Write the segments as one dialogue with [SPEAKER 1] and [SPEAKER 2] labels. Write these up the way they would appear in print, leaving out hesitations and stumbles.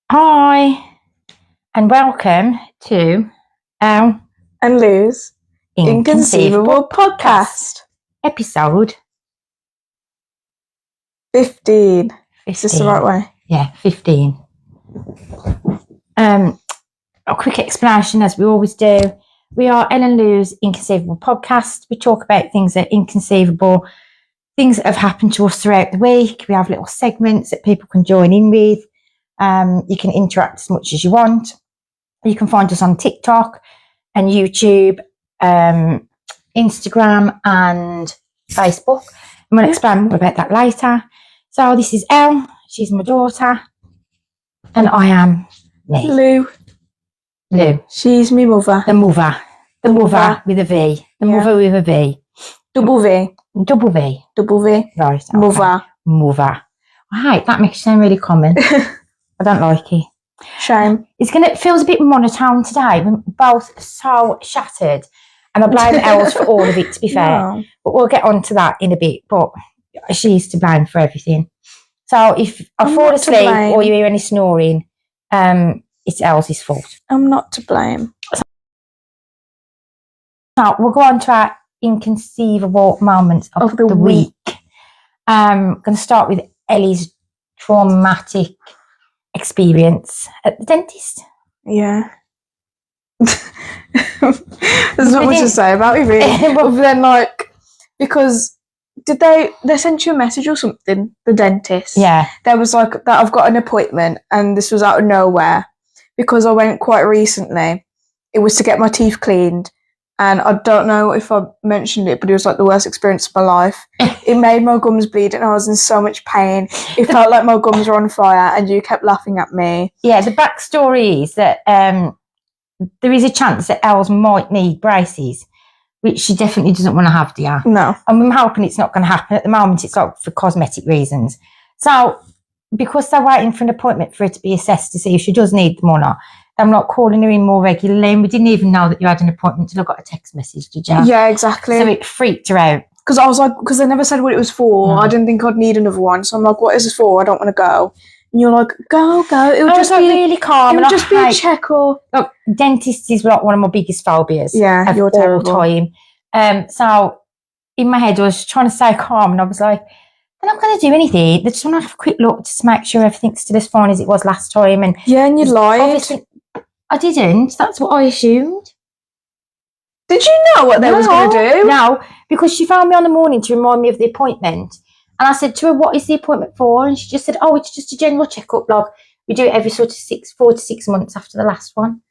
[SPEAKER 1] Hi, and welcome to our
[SPEAKER 2] and Lou's Inconceivable podcast.
[SPEAKER 1] Episode
[SPEAKER 2] 15. Is this the right way?
[SPEAKER 1] Yeah, 15. A quick explanation, as we always do. We are Ellen and Lou's Inconceivable podcast. We talk about things that are inconceivable, things that have happened to us throughout the week. We have little segments that people can join in with. You can interact as much as you want. You can find us on TikTok and YouTube, Instagram and Facebook. I'm going to explain more about that later. So this is Elle. She's my daughter. And I am me.
[SPEAKER 2] Lou. She's me mother.
[SPEAKER 1] The mother. The mother with a V. The mother with a V.
[SPEAKER 2] Double V.
[SPEAKER 1] Double V.
[SPEAKER 2] Double V.
[SPEAKER 1] Right. Okay.
[SPEAKER 2] Mother.
[SPEAKER 1] Mother. Right, that makes it sound really common. I don't like it.
[SPEAKER 2] Shame.
[SPEAKER 1] It feels a bit monotone today. We're both so shattered. And I blame Els for all of it, to be fair.
[SPEAKER 2] No.
[SPEAKER 1] But we'll get on to that in a bit. But she's to blame for everything. So if I fall asleep or you hear any snoring, it's Els' fault.
[SPEAKER 2] I'm not to blame.
[SPEAKER 1] So we'll go on to our inconceivable moments of the week. I'm going to start with Ellie's traumatic experience at the dentist.
[SPEAKER 2] Yeah. There's not much to say about it, really. But then, because they sent you a message or something, the dentist?
[SPEAKER 1] Yeah.
[SPEAKER 2] There was that I've got an appointment, and this was out of nowhere because I went quite recently. It was to get my teeth cleaned, and I don't know if I mentioned it, but it was the worst experience of my life. It made my gums bleed, and I was in so much pain. It felt like my gums were on fire, and you kept laughing at me. Yeah,
[SPEAKER 1] the backstory is that there is a chance that Els might need braces, which she definitely doesn't want to have, dear.
[SPEAKER 2] No.
[SPEAKER 1] And I'm hoping it's not going to happen. At the moment, it's for cosmetic reasons. So, because they're waiting for an appointment for her to be assessed to see if she does need them or not, I'm not calling her in more regularly, and we didn't even know that you had an appointment until I got a text message, did you?
[SPEAKER 2] Yeah, exactly.
[SPEAKER 1] So it freaked her out.
[SPEAKER 2] Because I was because they never said what it was for. No. I didn't think I'd need another one. So I'm like, what is this for? I don't want to go. And you're like, go. It would just be
[SPEAKER 1] really calm.
[SPEAKER 2] It would just be a check or...
[SPEAKER 1] Look, dentist is one of my biggest phobias.
[SPEAKER 2] Yeah, you're terrible.
[SPEAKER 1] All time. So in my head, I was trying to stay calm, and I was like, they're not going to do anything. They just want to have a quick look just to make sure everything's still as fine as it was last time. And
[SPEAKER 2] you lied.
[SPEAKER 1] Obviously, I didn't. That's what I assumed.
[SPEAKER 2] Did you know what they was going to do?
[SPEAKER 1] No, because she phoned me on the morning to remind me of the appointment. And I said to her, what is the appointment for? And she just said, it's just a general checkup. We do it every 4 to 6 months after the last one.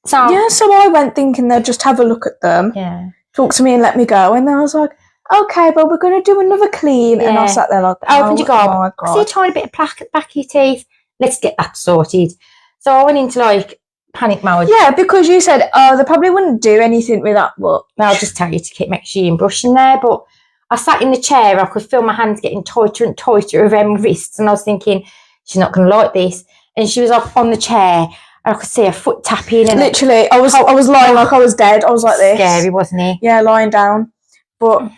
[SPEAKER 1] So
[SPEAKER 2] I went thinking they'd just have a look at them.
[SPEAKER 1] Yeah.
[SPEAKER 2] Talk to me and let me go. And then I was like, okay, but we're going to do another clean. Yeah. And I sat there
[SPEAKER 1] opened your gob. I see a tiny bit of plaque at the back of your teeth. Let's get that sorted. So I went into panic mode.
[SPEAKER 2] Yeah, because you said, they probably wouldn't do anything with that, but
[SPEAKER 1] I'll just tell you to make sure you're brushing there. But I sat in the chair, I could feel my hands getting tighter and tighter around my wrists, and I was thinking, she's not going to like this. And she was up on the chair, and I could see her foot tapping. And
[SPEAKER 2] literally, I was lying like I was dead. I was like this.
[SPEAKER 1] Scary, wasn't it?
[SPEAKER 2] Yeah, lying down. But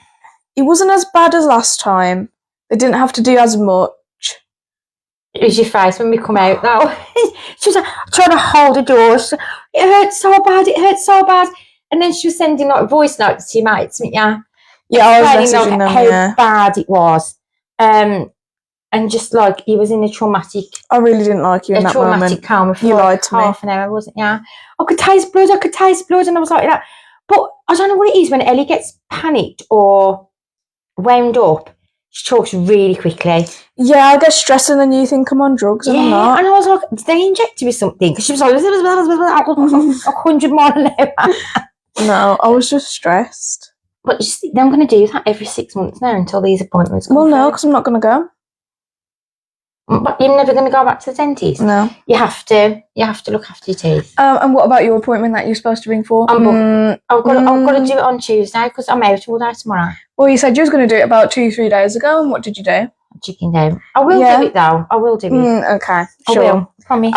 [SPEAKER 2] it wasn't as bad as last time. They didn't have to do as much.
[SPEAKER 1] It was your face when we come out, though. She was trying to hold the door. It hurt so bad. And then she was sending voice notes to your mates, yeah.
[SPEAKER 2] Yeah, I was messaging them,
[SPEAKER 1] how bad it was. And just he was in a traumatic...
[SPEAKER 2] I really didn't like you in that moment.
[SPEAKER 1] A traumatic coma for
[SPEAKER 2] you lied to
[SPEAKER 1] half an hour, wasn't it? Yeah. I could taste blood, and I was like that. But I don't know what it is when Ellie gets panicked or wound up. She talks really quickly.
[SPEAKER 2] Yeah, I get stressed and then you think I'm on drugs and I'm not.
[SPEAKER 1] And I was like, did they inject you with something? Because she was like, 100 miles an hour.
[SPEAKER 2] No, I was just stressed.
[SPEAKER 1] But I'm going to do that every 6 months now until these appointments come through.
[SPEAKER 2] No, because I'm not going to go.
[SPEAKER 1] But you're never going to go back to the dentist?
[SPEAKER 2] No.
[SPEAKER 1] You have to look after your teeth.
[SPEAKER 2] And what about your appointment that you're supposed to ring for?
[SPEAKER 1] I've got to do it on Tuesday because I'm out all day tomorrow.
[SPEAKER 2] Well, you said you was going to do it about 2-3 days ago, and what did you do?
[SPEAKER 1] Chicken down. I will do it though. I will do it.
[SPEAKER 2] Okay,
[SPEAKER 1] sure. I will. Promise.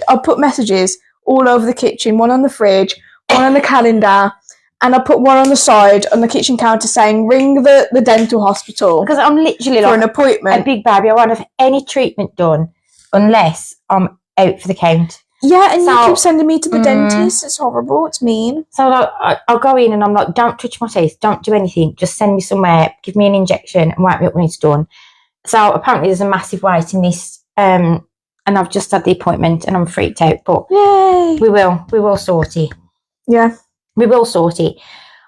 [SPEAKER 2] I put messages all over the kitchen, one on the fridge, one on the calendar, and I put one on the side on the kitchen counter saying, ring the dental hospital.
[SPEAKER 1] Because I'm literally
[SPEAKER 2] for an appointment.
[SPEAKER 1] A big baby. I won't have any treatment done unless I'm out for the count.
[SPEAKER 2] Yeah, and you keep sending me to the dentist. It's horrible. It's mean.
[SPEAKER 1] So like, I'll go in and I'm like, don't touch my teeth. Don't do anything. Just send me somewhere. Give me an injection and wipe me up when it's done. So apparently there's a massive waiting list. And I've just had the appointment and I'm freaked out. But
[SPEAKER 2] yay,
[SPEAKER 1] we will sort it.
[SPEAKER 2] Yeah.
[SPEAKER 1] We will sort it.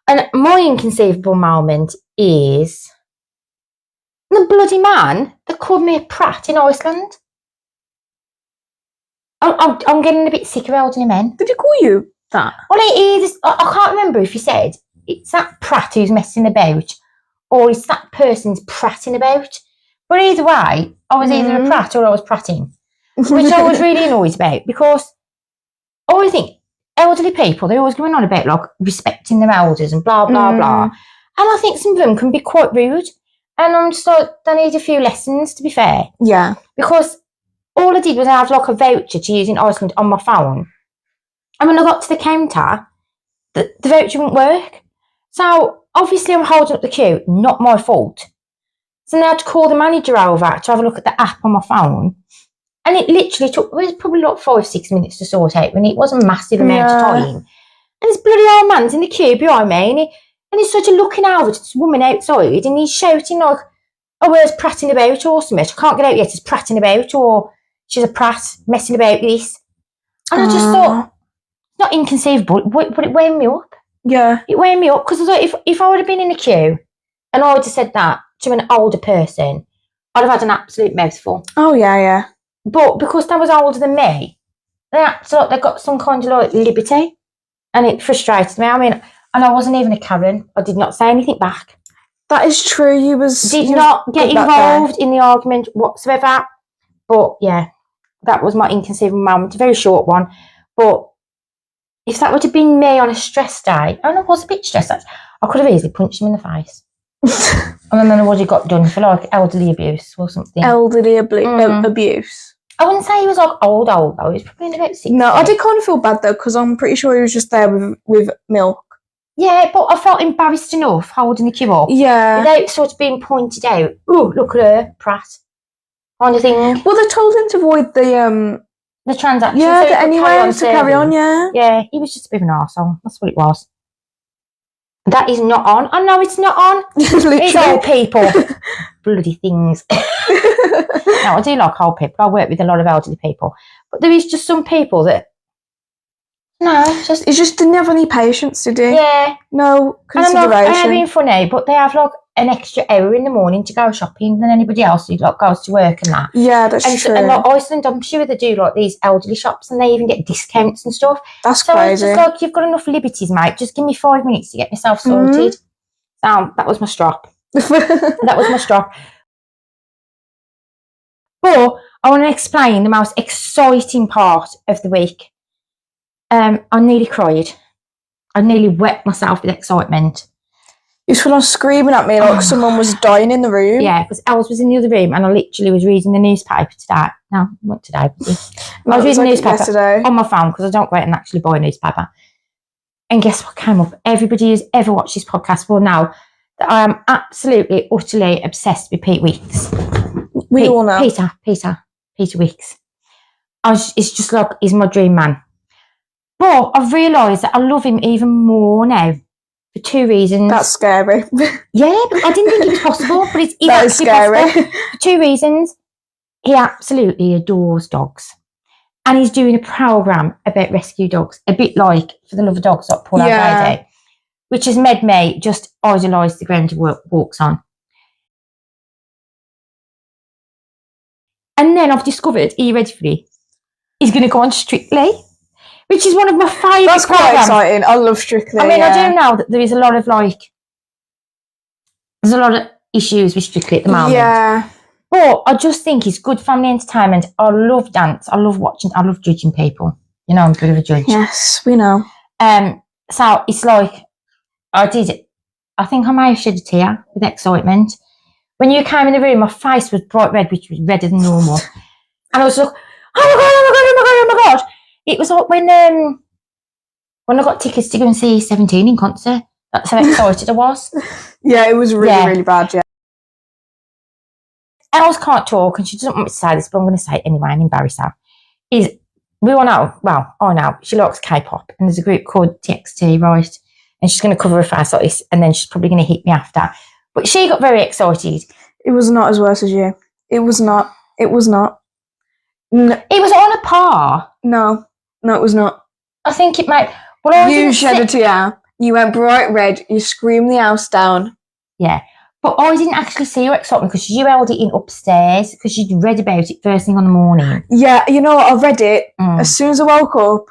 [SPEAKER 1] And my inconceivable moment is the bloody man that called me a prat in Iceland. I'm getting a bit sick of elderly men.
[SPEAKER 2] Did he call you that?
[SPEAKER 1] Well, I can't remember if he said it's that prat who's messing about or it's that person's pratting about. But either way, I was either a prat or I was pratting, which I was really annoyed about because I always think elderly people, they're always going on about like respecting their elders and blah, blah, blah. And I think some of them can be quite rude. And I'm just like, they need a few lessons, to be fair.
[SPEAKER 2] Yeah.
[SPEAKER 1] Because all I did was have like a voucher to use in Iceland on my phone. And when I got to the counter, the voucher wouldn't work. So obviously I'm holding up the queue, not my fault. So then I had to call the manager over to have a look at the app on my phone. And it literally it was probably like 5-6 minutes to sort out when it was a massive amount of time. And this bloody old man's in the queue behind me and he's sort of looking over to this woman outside and he's shouting like, oh, where's pratting about or something? I can't get out yet, he's pratting about or she's a prat messing about with this. And I just thought, it's not inconceivable, but it wound me up.
[SPEAKER 2] Yeah.
[SPEAKER 1] It wound me up because I thought if I would have been in a queue and I would have said that to an older person, I'd have had an absolute mouthful.
[SPEAKER 2] Oh, yeah, yeah.
[SPEAKER 1] But because they was older than me, they acted like they got some kind of like liberty and it frustrated me. I mean, and I wasn't even a Karen. I did not say anything back.
[SPEAKER 2] That is true. You
[SPEAKER 1] did not get involved in the argument whatsoever. But yeah, that was my inconceivable moment. A very short one. But if that would have been me on a stress day, and I was a bit stressed, I could have easily punched him in the face. And then I would have got done for like elderly abuse or something.
[SPEAKER 2] Elderly abuse.
[SPEAKER 1] I wouldn't say he was like old though. He was probably in about 60.
[SPEAKER 2] No, I did kind of feel bad though because I'm pretty sure he was just there with milk.
[SPEAKER 1] Yeah, but I felt embarrassed enough holding the queue up.
[SPEAKER 2] Yeah.
[SPEAKER 1] Without sort of being pointed out. Oh, look at her, prat. Kind of thing.
[SPEAKER 2] Well, they told him to avoid
[SPEAKER 1] the transaction.
[SPEAKER 2] Yeah,
[SPEAKER 1] so
[SPEAKER 2] anyway, to carry on, yeah.
[SPEAKER 1] Yeah, he was just a bit of an arsehole. That's what it was. That is not on. I know it's not on. It's old people. Bloody things. No, I do like old people. I work with a lot of elderly people. But there is just some people that, no,
[SPEAKER 2] he just didn't have any patience, did he?
[SPEAKER 1] Yeah.
[SPEAKER 2] No consideration.
[SPEAKER 1] I'm not being funny, but they have like an extra hour in the morning to go shopping than anybody else who like goes to work and that.
[SPEAKER 2] Yeah, that's true.
[SPEAKER 1] And like Iceland, I'm sure they do like these elderly shops and they even get discounts and stuff.
[SPEAKER 2] That's crazy.
[SPEAKER 1] It's just like, you've got enough liberties, mate. Just give me 5 minutes to get myself sorted. So that was my strop. That was my strop. But I want to explain the most exciting part of the week. I nearly cried. I nearly wet myself with excitement.
[SPEAKER 2] You were screaming at me like someone was dying in the room.
[SPEAKER 1] Yeah, because Els was in the other room and I literally was reading the newspaper today. No, not today. I was reading the newspaper yesterday on my phone because I don't go out and actually buy a newspaper. And guess what came up? Everybody who's ever watched this podcast will know that I am absolutely, utterly obsessed with Pete Weeks.
[SPEAKER 2] We all know.
[SPEAKER 1] Peter Weeks. It's just like, he's my dream man. But I've realised that I love him even more now for 2 reasons.
[SPEAKER 2] That's scary.
[SPEAKER 1] Yeah, but I didn't think it was possible, but it's
[SPEAKER 2] that is scary.
[SPEAKER 1] Possible. For 2 reasons. He absolutely adores dogs. And he's doing a programme about rescue dogs, a bit like For the Love of Dogs, like Paul Friday, which has made me just idolise the ground he walks on. And then I've discovered, are you ready for it? He's going to go on Strictly, which is one of my favourite
[SPEAKER 2] That's quite exciting. I love Strictly.
[SPEAKER 1] I mean, I do know that there is a lot of there's a lot of issues with Strictly at the moment.
[SPEAKER 2] Yeah.
[SPEAKER 1] But I just think it's good family entertainment. I love dance. I love watching. I love judging people. You know, I'm a bit of a judge.
[SPEAKER 2] Yes, we know.
[SPEAKER 1] So it's like, I think I may have shed a tear with excitement. When you came in the room, my face was bright red, which was redder than normal. And I was like, oh my God. It was like when I got tickets to go and see 17 in concert. That's how excited I was.
[SPEAKER 2] Yeah, it was really, really bad, yeah. Els can't talk and she doesn't want me to say this, but I'm going to say it anyway and embarrass her.
[SPEAKER 1] is we all know, well, I know, she likes K-pop, and there's a group called TXT, right? And she's going to cover a face like this, and then she's probably going to hit me after. But she got very excited.
[SPEAKER 2] It was not as worse as you. It was not. It was not.
[SPEAKER 1] It was on a par.
[SPEAKER 2] No, it was not.
[SPEAKER 1] I think it might. Well,
[SPEAKER 2] you shed a tear. You went bright red. You screamed the house down.
[SPEAKER 1] Yeah. But I didn't actually see your excitement because you held it in upstairs because you'd read about it first thing on the morning.
[SPEAKER 2] Yeah, you know what? I read it as soon as I woke up,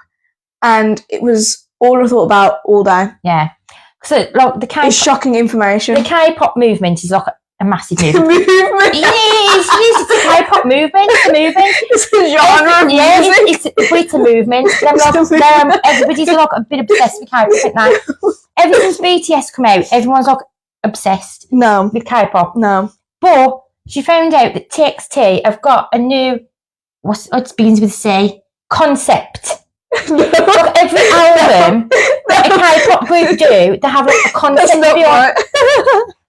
[SPEAKER 2] and it was all I thought about all day.
[SPEAKER 1] Yeah. So, like,
[SPEAKER 2] it's shocking information.
[SPEAKER 1] The K-pop movement is like a massive movement. It is. It's a K-pop movement. It's a movement.
[SPEAKER 2] It's a genre of music.
[SPEAKER 1] It's a movement. Everybody's like a bit obsessed with K-pop now. Ever since BTS come out, everyone's like obsessed with K-pop.
[SPEAKER 2] No.
[SPEAKER 1] But she found out that TXT have got a new, it begins with C, concept. Like every album that a K-pop group do, they have like a concept.
[SPEAKER 2] That's not right.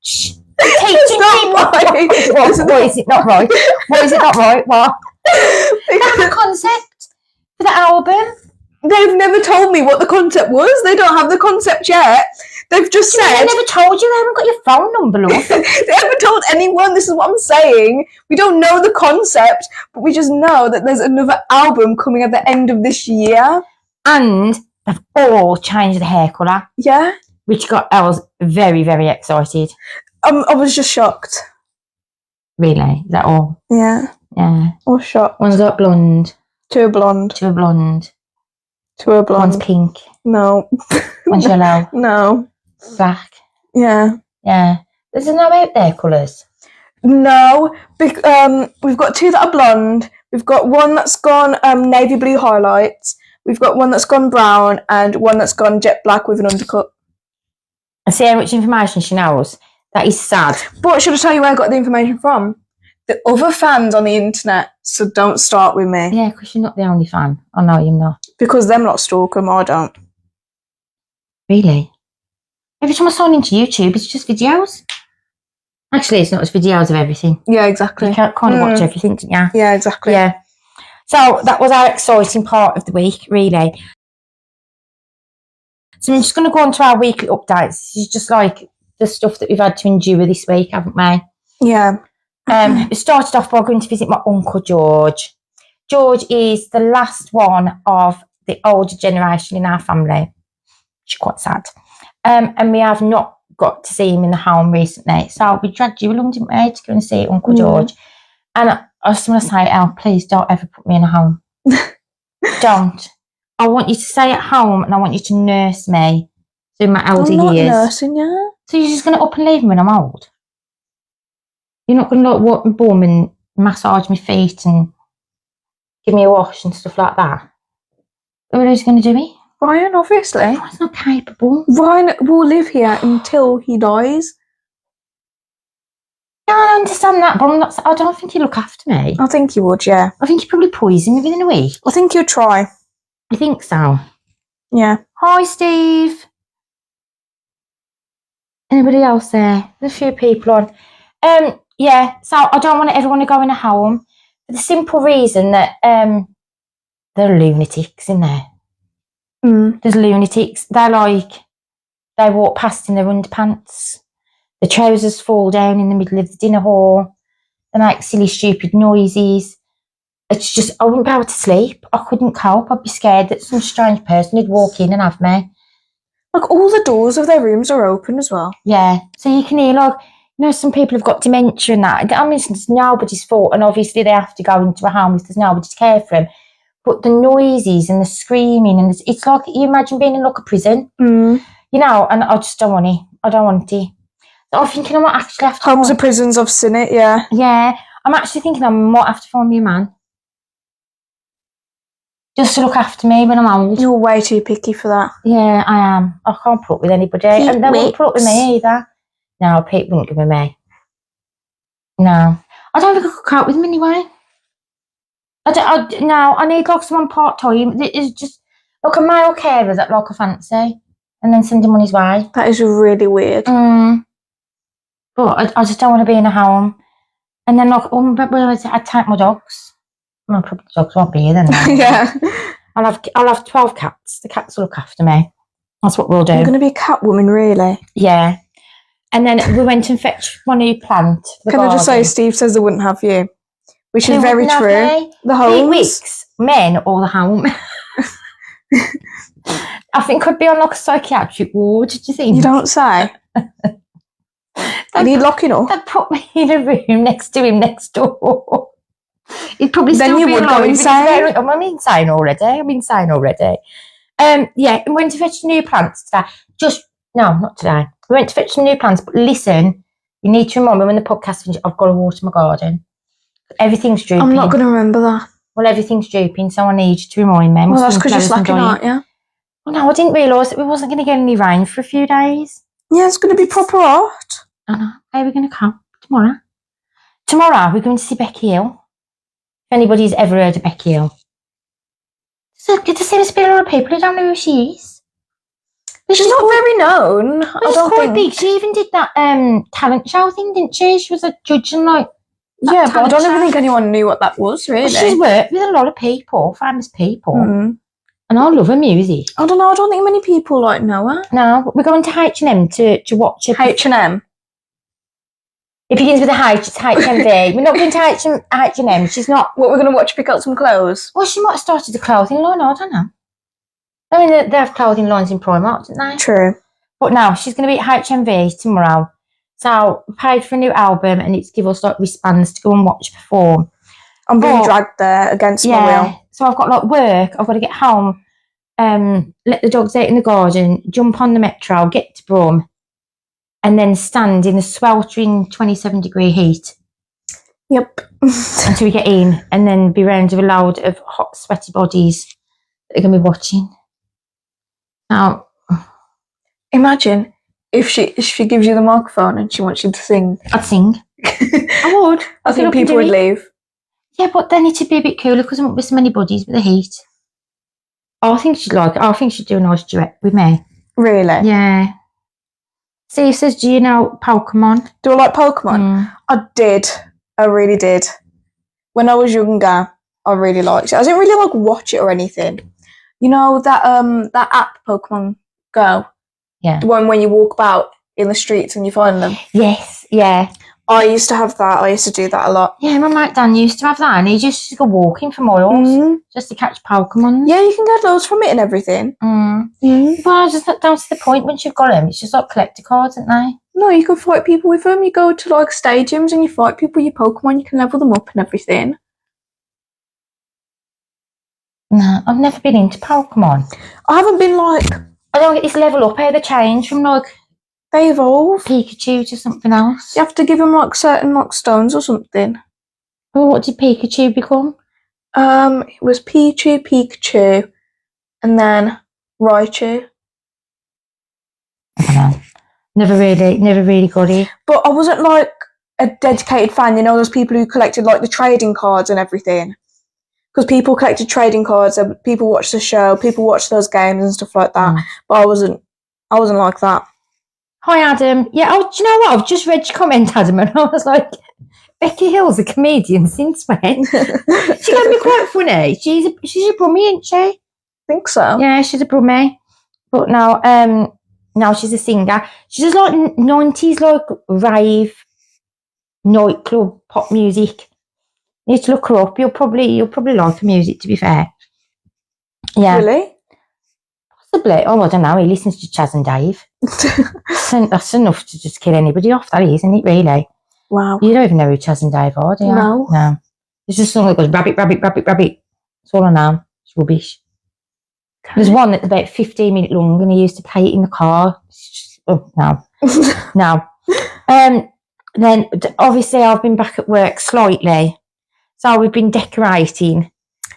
[SPEAKER 1] It's not right. Why is it not right? Why is it not right? What? They have a concept for the album.
[SPEAKER 2] They've never told me what the concept was. They don't have the concept yet. They've just said...
[SPEAKER 1] They never told you. They haven't got your phone number, love.
[SPEAKER 2] They haven't told anyone. This is what I'm saying. We don't know the concept, but we just know that there's another album coming at the end of this year.
[SPEAKER 1] And they've all changed the hair colour.
[SPEAKER 2] Yeah.
[SPEAKER 1] Which got Els very, very excited.
[SPEAKER 2] I was just shocked.
[SPEAKER 1] Really? Is that all?
[SPEAKER 2] Yeah.
[SPEAKER 1] Yeah.
[SPEAKER 2] I was shocked.
[SPEAKER 1] One's got blonde.
[SPEAKER 2] Two are blonde.
[SPEAKER 1] Two are blonde.
[SPEAKER 2] Two are blonde.
[SPEAKER 1] One's pink.
[SPEAKER 2] No.
[SPEAKER 1] One's yellow.
[SPEAKER 2] No.
[SPEAKER 1] Black.
[SPEAKER 2] Yeah.
[SPEAKER 1] Yeah. There's no out there colours.
[SPEAKER 2] No. We've got two that are blonde. We've got one that's gone navy blue highlights. We've got one that's gone brown and one that's gone jet black with an undercut.
[SPEAKER 1] I see how much information she knows. That is sad.
[SPEAKER 2] But should I tell you where I got the information from? The other fans on the internet, so don't start with me.
[SPEAKER 1] Yeah, because you're not the only fan. I know you're not.
[SPEAKER 2] Because them lot stalk them, I don't.
[SPEAKER 1] Really? Every time I sign into YouTube, it's just videos. Actually, it's not. It's videos of everything.
[SPEAKER 2] Yeah, exactly.
[SPEAKER 1] You can't kind of watch everything, don't you?
[SPEAKER 2] Yeah, exactly.
[SPEAKER 1] Yeah. So that was our exciting part of the week, really. So I'm just going to go on to our weekly updates. This is just like the stuff that we've had to endure this week, haven't we?
[SPEAKER 2] Yeah.
[SPEAKER 1] We started off by going to visit my Uncle George. George is the last one of the older generation in our family. Which is quite sad. And we have not got to see him in the home recently. So we dragged you along, didn't we, to go and see Uncle George. And I just want to say, Elle, please don't ever put me in a home. Don't. I want you to stay at home and I want you to nurse me through my older years.
[SPEAKER 2] I'm not nursing you.
[SPEAKER 1] So you're just going to up and leave me when I'm old? You're not going to walk my bum and massage my feet and give me a wash and stuff like that? Who's going to do it?
[SPEAKER 2] Ryan, obviously.
[SPEAKER 1] Oh, he's not capable.
[SPEAKER 2] Ryan will live here until he dies.
[SPEAKER 1] Yeah, I understand that, but I don't think he'd look after me.
[SPEAKER 2] I think he would, yeah.
[SPEAKER 1] I think he'd probably poison me within a week.
[SPEAKER 2] I think he'll try.
[SPEAKER 1] I think so.
[SPEAKER 2] Yeah.
[SPEAKER 1] Hi, Steve. Anybody else there? There's a few people on. Yeah, so I don't want everyone to go in a home for the simple reason that there are lunatics in there. There's lunatics. They walk past in their underpants. The trousers fall down in the middle of the dinner hall. They make silly, stupid noises. It's just, I wouldn't be able to sleep. I couldn't cope. I'd be scared that some strange person would walk in and have me.
[SPEAKER 2] Like, all the doors of their rooms are open as well.
[SPEAKER 1] Yeah. So you can hear, like, you know, some people have got dementia and that. I mean, it's nobody's fault, and obviously they have to go into a home if there's nobody to care for them. But the noises and the screaming, and it's like, you imagine being in like a prison. You know, and I just don't want it. I don't want it. So I'm thinking I might actually have to...
[SPEAKER 2] Homes are prisons, I've seen it, yeah.
[SPEAKER 1] Yeah. I'm actually thinking I might have to find me a man. Just to look after me when I'm old.
[SPEAKER 2] You're way too picky for that.
[SPEAKER 1] Yeah, I am. I can't put up with anybody. And they wouldn't put up with me either. No, Pete wouldn't give me. No. I don't think I could cope with him anyway. No, I need like someone part-time. It's just like a male carer that like a fancy. And then send him on his way.
[SPEAKER 2] That is really weird.
[SPEAKER 1] But I just don't want to be in a home. And then like, I'd take my dogs. Well, probably the dogs won't be here then.
[SPEAKER 2] Yeah.
[SPEAKER 1] I'll have 12 cats. The cats will look after me. That's what we'll do.
[SPEAKER 2] You're going to be a cat woman, really?
[SPEAKER 1] Yeah. And then we went and fetched my new plant.
[SPEAKER 2] Can I just say, Steve says they wouldn't have you, which is very
[SPEAKER 1] wouldn't have
[SPEAKER 2] true.
[SPEAKER 1] me.
[SPEAKER 2] The
[SPEAKER 1] 8
[SPEAKER 2] homes.
[SPEAKER 1] weeks, men or the home. I think I'd be on like a psychiatric ward. Do you think?
[SPEAKER 2] You don't say. You need locking up.
[SPEAKER 1] They'd put me in a room next to him next door. He'd probably
[SPEAKER 2] Then
[SPEAKER 1] still
[SPEAKER 2] you
[SPEAKER 1] be
[SPEAKER 2] would go
[SPEAKER 1] alive.
[SPEAKER 2] insane.
[SPEAKER 1] I'm insane already. Yeah, we went to fetch new plants today. No, not today. We went to fetch some new plants, but listen, you need to remind me when the podcast finishes, I've got to water my garden. Everything's drooping.
[SPEAKER 2] I'm not going to remember that.
[SPEAKER 1] Well, everything's drooping, so I need you to remind me.
[SPEAKER 2] Well, that's because you're slacking, aren't you?
[SPEAKER 1] Well, no, I didn't realise that we wasn't going to get any rain for a few days.
[SPEAKER 2] Yeah, it's going to be proper hot.
[SPEAKER 1] I know. How are we going to come? Tomorrow? Tomorrow, we're going to see Becky Hill. If anybody's ever heard of Becky Hill. So there seems to be a lot of people who don't know who she is.
[SPEAKER 2] But she's not very known.
[SPEAKER 1] She's quite big. She even did that talent show thing, didn't she? She was a judge and like...
[SPEAKER 2] Yeah, but I don't even think anyone knew what that was, really.
[SPEAKER 1] Well, she's worked with a lot of people, famous people.
[SPEAKER 2] Mm.
[SPEAKER 1] And I love her music.
[SPEAKER 2] I don't know. I don't think many people know her.
[SPEAKER 1] No, we're going to H&M to watch her.
[SPEAKER 2] H&M?
[SPEAKER 1] It begins with a H, it's HMV. We're not going to H&M. She's not...
[SPEAKER 2] What, we're going to watch pick out some clothes?
[SPEAKER 1] Well, she might have started a clothing line. I don't know. I mean, they have clothing lines in Primark, don't they?
[SPEAKER 2] True.
[SPEAKER 1] But no, she's going to be at HMV tomorrow. So we paid for a new album and it's give us like wristbands to go and watch perform.
[SPEAKER 2] I'm being dragged there against my will.
[SPEAKER 1] So I've got like work. I've got to get home, let the dogs out in the garden, jump on the metro, get to Brum, and then stand in the sweltering 27-degree heat.
[SPEAKER 2] Yep.
[SPEAKER 1] Until we get in, and then be round with a load of hot, sweaty bodies that are going to be watching. Now,
[SPEAKER 2] imagine if she gives you the microphone and she wants you to sing.
[SPEAKER 1] I'd sing. I would.
[SPEAKER 2] I think people would leave.
[SPEAKER 1] Yeah, but then it'd be a bit cooler because there won't be so many bodies with the heat. I think she'd like it. I think she'd do a nice duet with me.
[SPEAKER 2] Really?
[SPEAKER 1] Yeah. Steve says, do you know Pokemon?
[SPEAKER 2] Do I like Pokemon? I did. I really did. When I was younger, I really liked it. I didn't really like watch it or anything. You know that app Pokemon Go?
[SPEAKER 1] Yeah.
[SPEAKER 2] The one when you walk about in the streets and you find them?
[SPEAKER 1] Yes, yeah.
[SPEAKER 2] I used to have that. I used to do that a lot.
[SPEAKER 1] Yeah, my mate Dan used to have that and he just used to go walking for miles just to catch Pokemon.
[SPEAKER 2] Yeah, you can get loads from it and everything.
[SPEAKER 1] Well, just not down to the point once you've got them. It's just like collector cards, aren't they?
[SPEAKER 2] No, you can fight people with them. You go to like stadiums and you fight people with your Pokemon. You can level them up and everything.
[SPEAKER 1] No, I've never been into Pokemon.
[SPEAKER 2] I haven't been like...
[SPEAKER 1] I don't get this level up. How they change from like...
[SPEAKER 2] They evolve.
[SPEAKER 1] Pikachu to something else.
[SPEAKER 2] You have to give them like certain like stones or something.
[SPEAKER 1] Well, what did Pikachu become?
[SPEAKER 2] It was Pikachu, and then Raichu.
[SPEAKER 1] I don't know. Never really got it.
[SPEAKER 2] But I wasn't like a dedicated fan. You know, those people who collected like the trading cards and everything. Because people collected trading cards, and people watched the show, people watched those games and stuff like that. But I wasn't like that.
[SPEAKER 1] Hi, Adam. Yeah, do you know what? I've just read your comment, Adam, and I was like, Becky Hill's a comedian since when? She can be quite funny. She's a brummie, isn't she? I
[SPEAKER 2] think so.
[SPEAKER 1] Yeah, she's a brummie. But now she's a singer. She does like 90s, like rave, nightclub, pop music. You need to look her up. You'll probably like her music, to be fair. Yeah.
[SPEAKER 2] Really?
[SPEAKER 1] Possibly. Oh, I don't know. He listens to Chaz and Dave. That's enough to just kill anybody off, that is, isn't it, really?
[SPEAKER 2] Wow.
[SPEAKER 1] You don't even know who Chaz and Dave are, do you?
[SPEAKER 2] No.
[SPEAKER 1] No. There's just a song that goes, rabbit, rabbit, rabbit, rabbit. That's all I know. It's rubbish. Okay. There's one that's about 15 minutes long and he used to play it in the car. It's just, no. No. Then, obviously, I've been back at work slightly. So we've been decorating.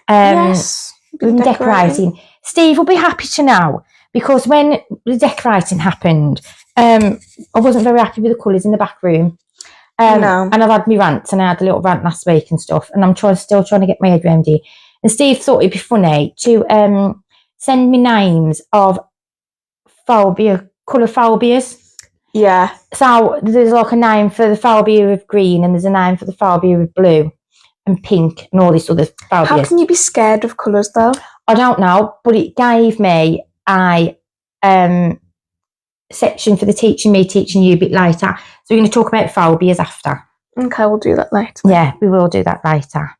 [SPEAKER 2] Yes.
[SPEAKER 1] We've been decorating. Steve will be happy to know because when the decorating happened, I wasn't very happy with the colours in the back room.
[SPEAKER 2] No.
[SPEAKER 1] And I've had my rants and I had a little rant last week and stuff and I'm still trying to get my head around it. And Steve thought it'd be funny to send me names of colour phobias.
[SPEAKER 2] Yeah.
[SPEAKER 1] So there's like a name for the phobia of green and there's a name for the phobia of blue. and pink and all this other
[SPEAKER 2] How
[SPEAKER 1] phobias.
[SPEAKER 2] can you be scared of colours though?
[SPEAKER 1] I don't know, but it gave me a section for the teaching you a bit later. So we're going to talk about phobias after.
[SPEAKER 2] Okay, we'll do that later.
[SPEAKER 1] Yeah, we will do that later.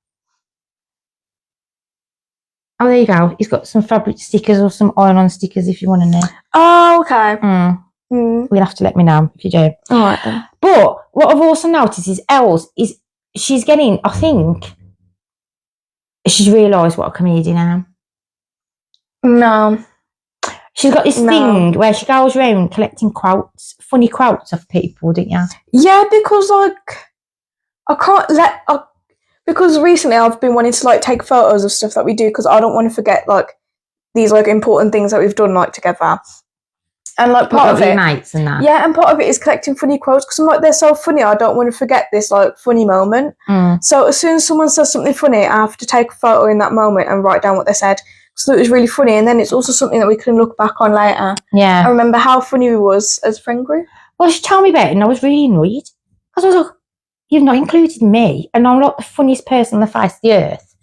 [SPEAKER 1] Oh, there you go. He's got some fabric stickers or some iron-on stickers if you want to know.
[SPEAKER 2] Oh, okay.
[SPEAKER 1] You'll have to let me know if you do.
[SPEAKER 2] All right then.
[SPEAKER 1] But what I've also noticed is Els is she's getting. I think she's realised what a comedian I am.
[SPEAKER 2] No.
[SPEAKER 1] She's got this thing where she goes around collecting quotes, funny quotes of people, didn't you?
[SPEAKER 2] Yeah, because I can't because recently I've been wanting to take photos of stuff that we do because I don't want to forget these important things that we've done together. And part of it,
[SPEAKER 1] mates and that.
[SPEAKER 2] Yeah, and part of it is collecting funny quotes because I'm they're so funny. I don't want to forget this funny moment. So as soon as someone says something funny, I have to take a photo in that moment and write down what they said. So it was really funny, and then it's also something that we can look back on later. Yeah, I remember how funny we was as a friend group.
[SPEAKER 1] Well, she told me about it, and I was really annoyed because I was like, "You've not included me, and I'm not the funniest person on the face of the earth.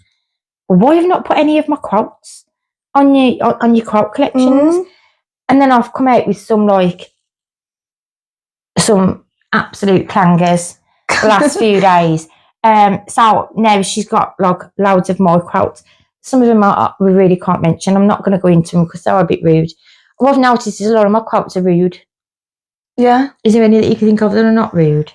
[SPEAKER 1] Why have you not put any of my quotes on your quote collections?" And then I've come out with some absolute clangers the last few days. So now she's got loads of my quotes. Some of them we really can't mention. I'm not going to go into them because they're a bit rude. What I've noticed is a lot of my quotes are rude.
[SPEAKER 2] Yeah.
[SPEAKER 1] Is there any that you can think of that are not rude?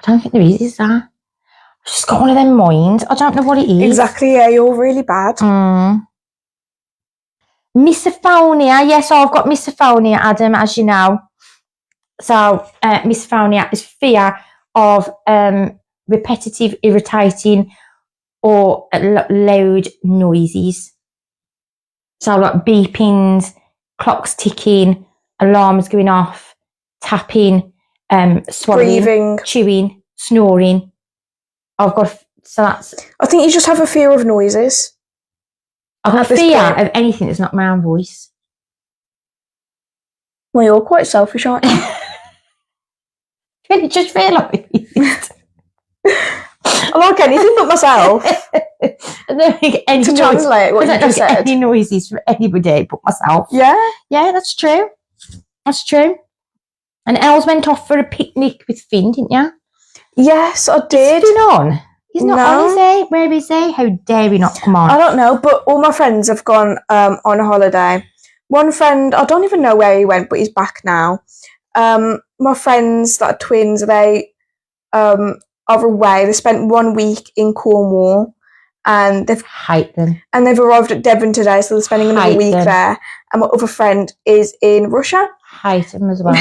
[SPEAKER 1] I don't think there is there? I've just got one of them minds. I don't know what it is.
[SPEAKER 2] Exactly, yeah, you're really bad.
[SPEAKER 1] Misophonia. Yes, I've got misophonia, Adam, as you know. So misophonia is fear of repetitive, irritating or loud noises. So beepings, clocks ticking, alarms going off, tapping, swallowing,
[SPEAKER 2] breathing,
[SPEAKER 1] chewing, snoring. I
[SPEAKER 2] think you just have a fear of noises.
[SPEAKER 1] I've got a fear of anything that's not my own voice.
[SPEAKER 2] Well, you're quite selfish, aren't you?
[SPEAKER 1] You just realised.
[SPEAKER 2] I like anything but myself.
[SPEAKER 1] I don't think any
[SPEAKER 2] to translate what you just said.
[SPEAKER 1] Any noises from anybody but myself.
[SPEAKER 2] Yeah.
[SPEAKER 1] Yeah, that's true. That's true. And Els went off for a picnic with Finn, didn't you?
[SPEAKER 2] Yes, I did.
[SPEAKER 1] Is Finn on? He's not on, is he? Where is he? How dare he not come on?
[SPEAKER 2] I don't know, but all my friends have gone on holiday. One friend, I don't even know where he went, but he's back now. My friends that are twins, they are away. They spent 1 week in Cornwall, and they've
[SPEAKER 1] hate them.
[SPEAKER 2] And they've arrived at Devon today, so they're spending another week there. And my other friend is in Russia.
[SPEAKER 1] Hate them as well.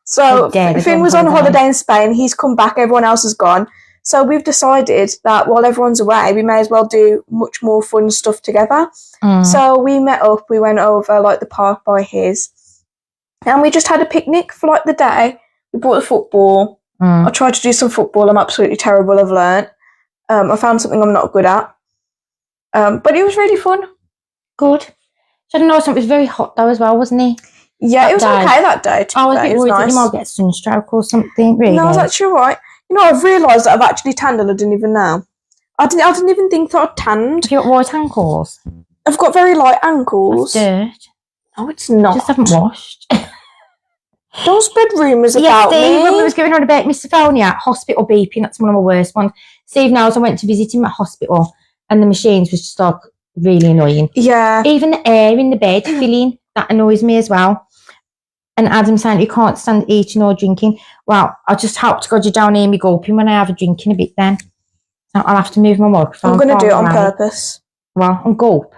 [SPEAKER 2] So Finn was on holiday in Spain. He's come back. Everyone else has gone. So we've decided that while everyone's away, we may as well do much more fun stuff together. So we met up. We went over the park by his, and we just had a picnic for the day. We brought the football. I tried to do some football. I'm absolutely terrible. I've learnt. I found something I'm not good at. But it was really fun.
[SPEAKER 1] Good. So I don't know, it was very hot though as well, wasn't he?
[SPEAKER 2] Yeah, it was okay that day.
[SPEAKER 1] I was a bit worried that you might get sunstroke or something. Really?
[SPEAKER 2] No, I was actually alright. I've realised that I've actually tanned and I didn't even know. I didn't even think that I'd tanned.
[SPEAKER 1] Have you got white ankles?
[SPEAKER 2] I've got very light ankles.
[SPEAKER 1] That's dirt.
[SPEAKER 2] No, it's not.
[SPEAKER 1] Just haven't washed.
[SPEAKER 2] Don't spread rumours about me.
[SPEAKER 1] Steve, when we was going on about misophonia, hospital beeping, that's one of my worst ones. Steve knows I went to visit him at hospital and the machines was just really annoying.
[SPEAKER 2] Yeah.
[SPEAKER 1] Even the air in the bed filling, that annoys me as well. And Adam saying you can't stand eating or drinking. Well, I just hope to God you don't hear me gulping when I have a drink in a bit then. So I'll have to move my microphone.
[SPEAKER 2] I'm going to do it on purpose.
[SPEAKER 1] Well, on gulp.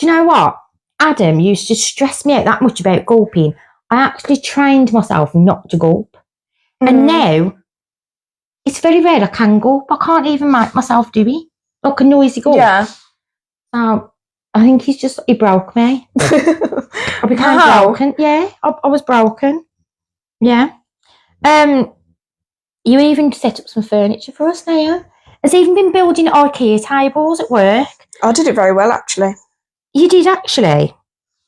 [SPEAKER 1] Do you know what? Adam used to stress me out that much about gulping. I actually trained myself not to gulp. And now, it's very rare I can gulp. I can't even make myself do it. Like a noisy gulp.
[SPEAKER 2] Yeah.
[SPEAKER 1] So, I think he broke me. I became broken. Yeah, I was broken. Yeah. You even set up some furniture for us now. Has even been building IKEA tables at work.
[SPEAKER 2] I did it very well, actually.
[SPEAKER 1] You did, actually?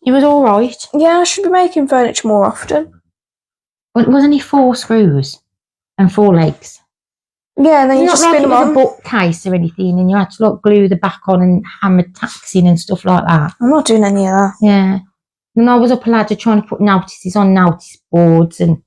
[SPEAKER 1] It was all right.
[SPEAKER 2] Yeah, I should be making furniture more often.
[SPEAKER 1] Well, it was only 4 screws and 4 legs.
[SPEAKER 2] Yeah, and then you
[SPEAKER 1] It's
[SPEAKER 2] just
[SPEAKER 1] not like
[SPEAKER 2] spin
[SPEAKER 1] it
[SPEAKER 2] them
[SPEAKER 1] was
[SPEAKER 2] on.
[SPEAKER 1] a bookcase or anything, and you had to like glue the back on and hammer tacks in and stuff like that.
[SPEAKER 2] I'm not doing any of that.
[SPEAKER 1] Yeah. And I was up a ladder trying to put notices on notice boards and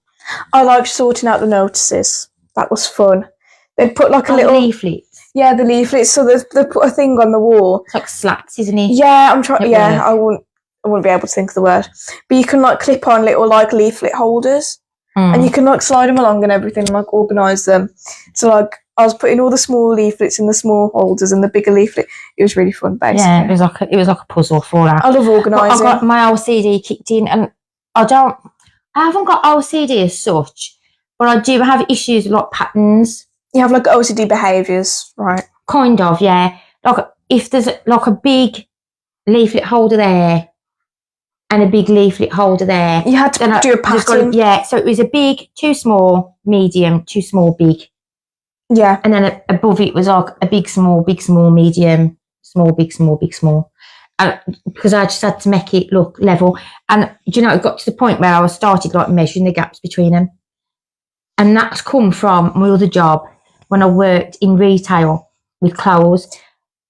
[SPEAKER 2] I liked sorting out the notices. That was fun. They'd put like a
[SPEAKER 1] the
[SPEAKER 2] little
[SPEAKER 1] leaflets.
[SPEAKER 2] Yeah, the leaflets. So they put a thing on the wall.
[SPEAKER 1] It's like slats, isn't it?
[SPEAKER 2] Yeah, I'm trying.
[SPEAKER 1] It
[SPEAKER 2] Yeah,
[SPEAKER 1] was.
[SPEAKER 2] I wouldn't be able to think of the word. But you can like clip on little like leaflet holders, and you can like slide them along and everything, and like organise them. So like I was putting all the small leaflets in the small holders and the bigger leaflet. It was really fun, basically.
[SPEAKER 1] Yeah, it was like a puzzle for that.
[SPEAKER 2] I love organising.
[SPEAKER 1] I got my OCD kicked in, and I haven't got OCD as such, but I do have issues with like patterns.
[SPEAKER 2] You have like OCD behaviours, right?
[SPEAKER 1] Kind of, yeah. Like if there's like a big leaflet holder there and a big leaflet holder there,
[SPEAKER 2] You had to do a pattern.
[SPEAKER 1] Yeah, so it was a big, too small, medium, too small, big.
[SPEAKER 2] Yeah.
[SPEAKER 1] And then above it was like a big, small, medium, small, big, small, big, small. And because I just had to make it look level. And do you know, it got to the point where I started like measuring the gaps between them. And that's come from my other job when I worked in retail with clothes.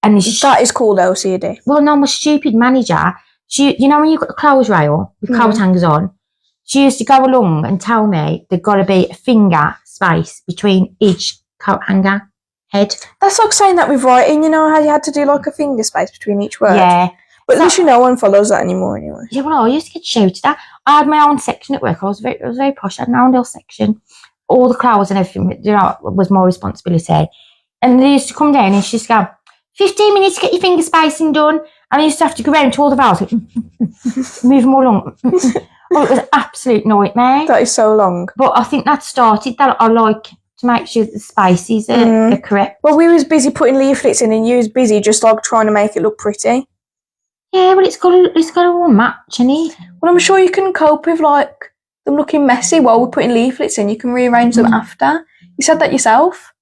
[SPEAKER 1] And
[SPEAKER 2] that is called OCD.
[SPEAKER 1] Well, no, my stupid manager, you know when you've got the clothes rail with clothes hangers on, she used to go along and tell me there's got to be a finger space between each coat hanger head.
[SPEAKER 2] That's like saying that with writing, you know how you had to do like a finger space between each word?
[SPEAKER 1] Yeah.
[SPEAKER 2] But at least no one follows that anymore anyway.
[SPEAKER 1] Yeah, well, I used to get shouted at. I had my own section at work. I was very posh. I had my own little section. All the clothes and everything, you know, was my responsibility. And they used to come down and she'd just go, 15 minutes to get your finger spacing done. And I used to have to go around to all the valves, like, move them all along. Oh, it was an absolute nightmare.
[SPEAKER 2] That is so long.
[SPEAKER 1] But I think that started that I like to make sure that the spaces are correct.
[SPEAKER 2] Well, we was busy putting leaflets in and you was busy just like trying to make it look pretty.
[SPEAKER 1] Yeah, well, it's got to all match, innit?
[SPEAKER 2] Well, I'm sure you can cope with like them looking messy while we're putting leaflets in. You can rearrange them after. You said that yourself.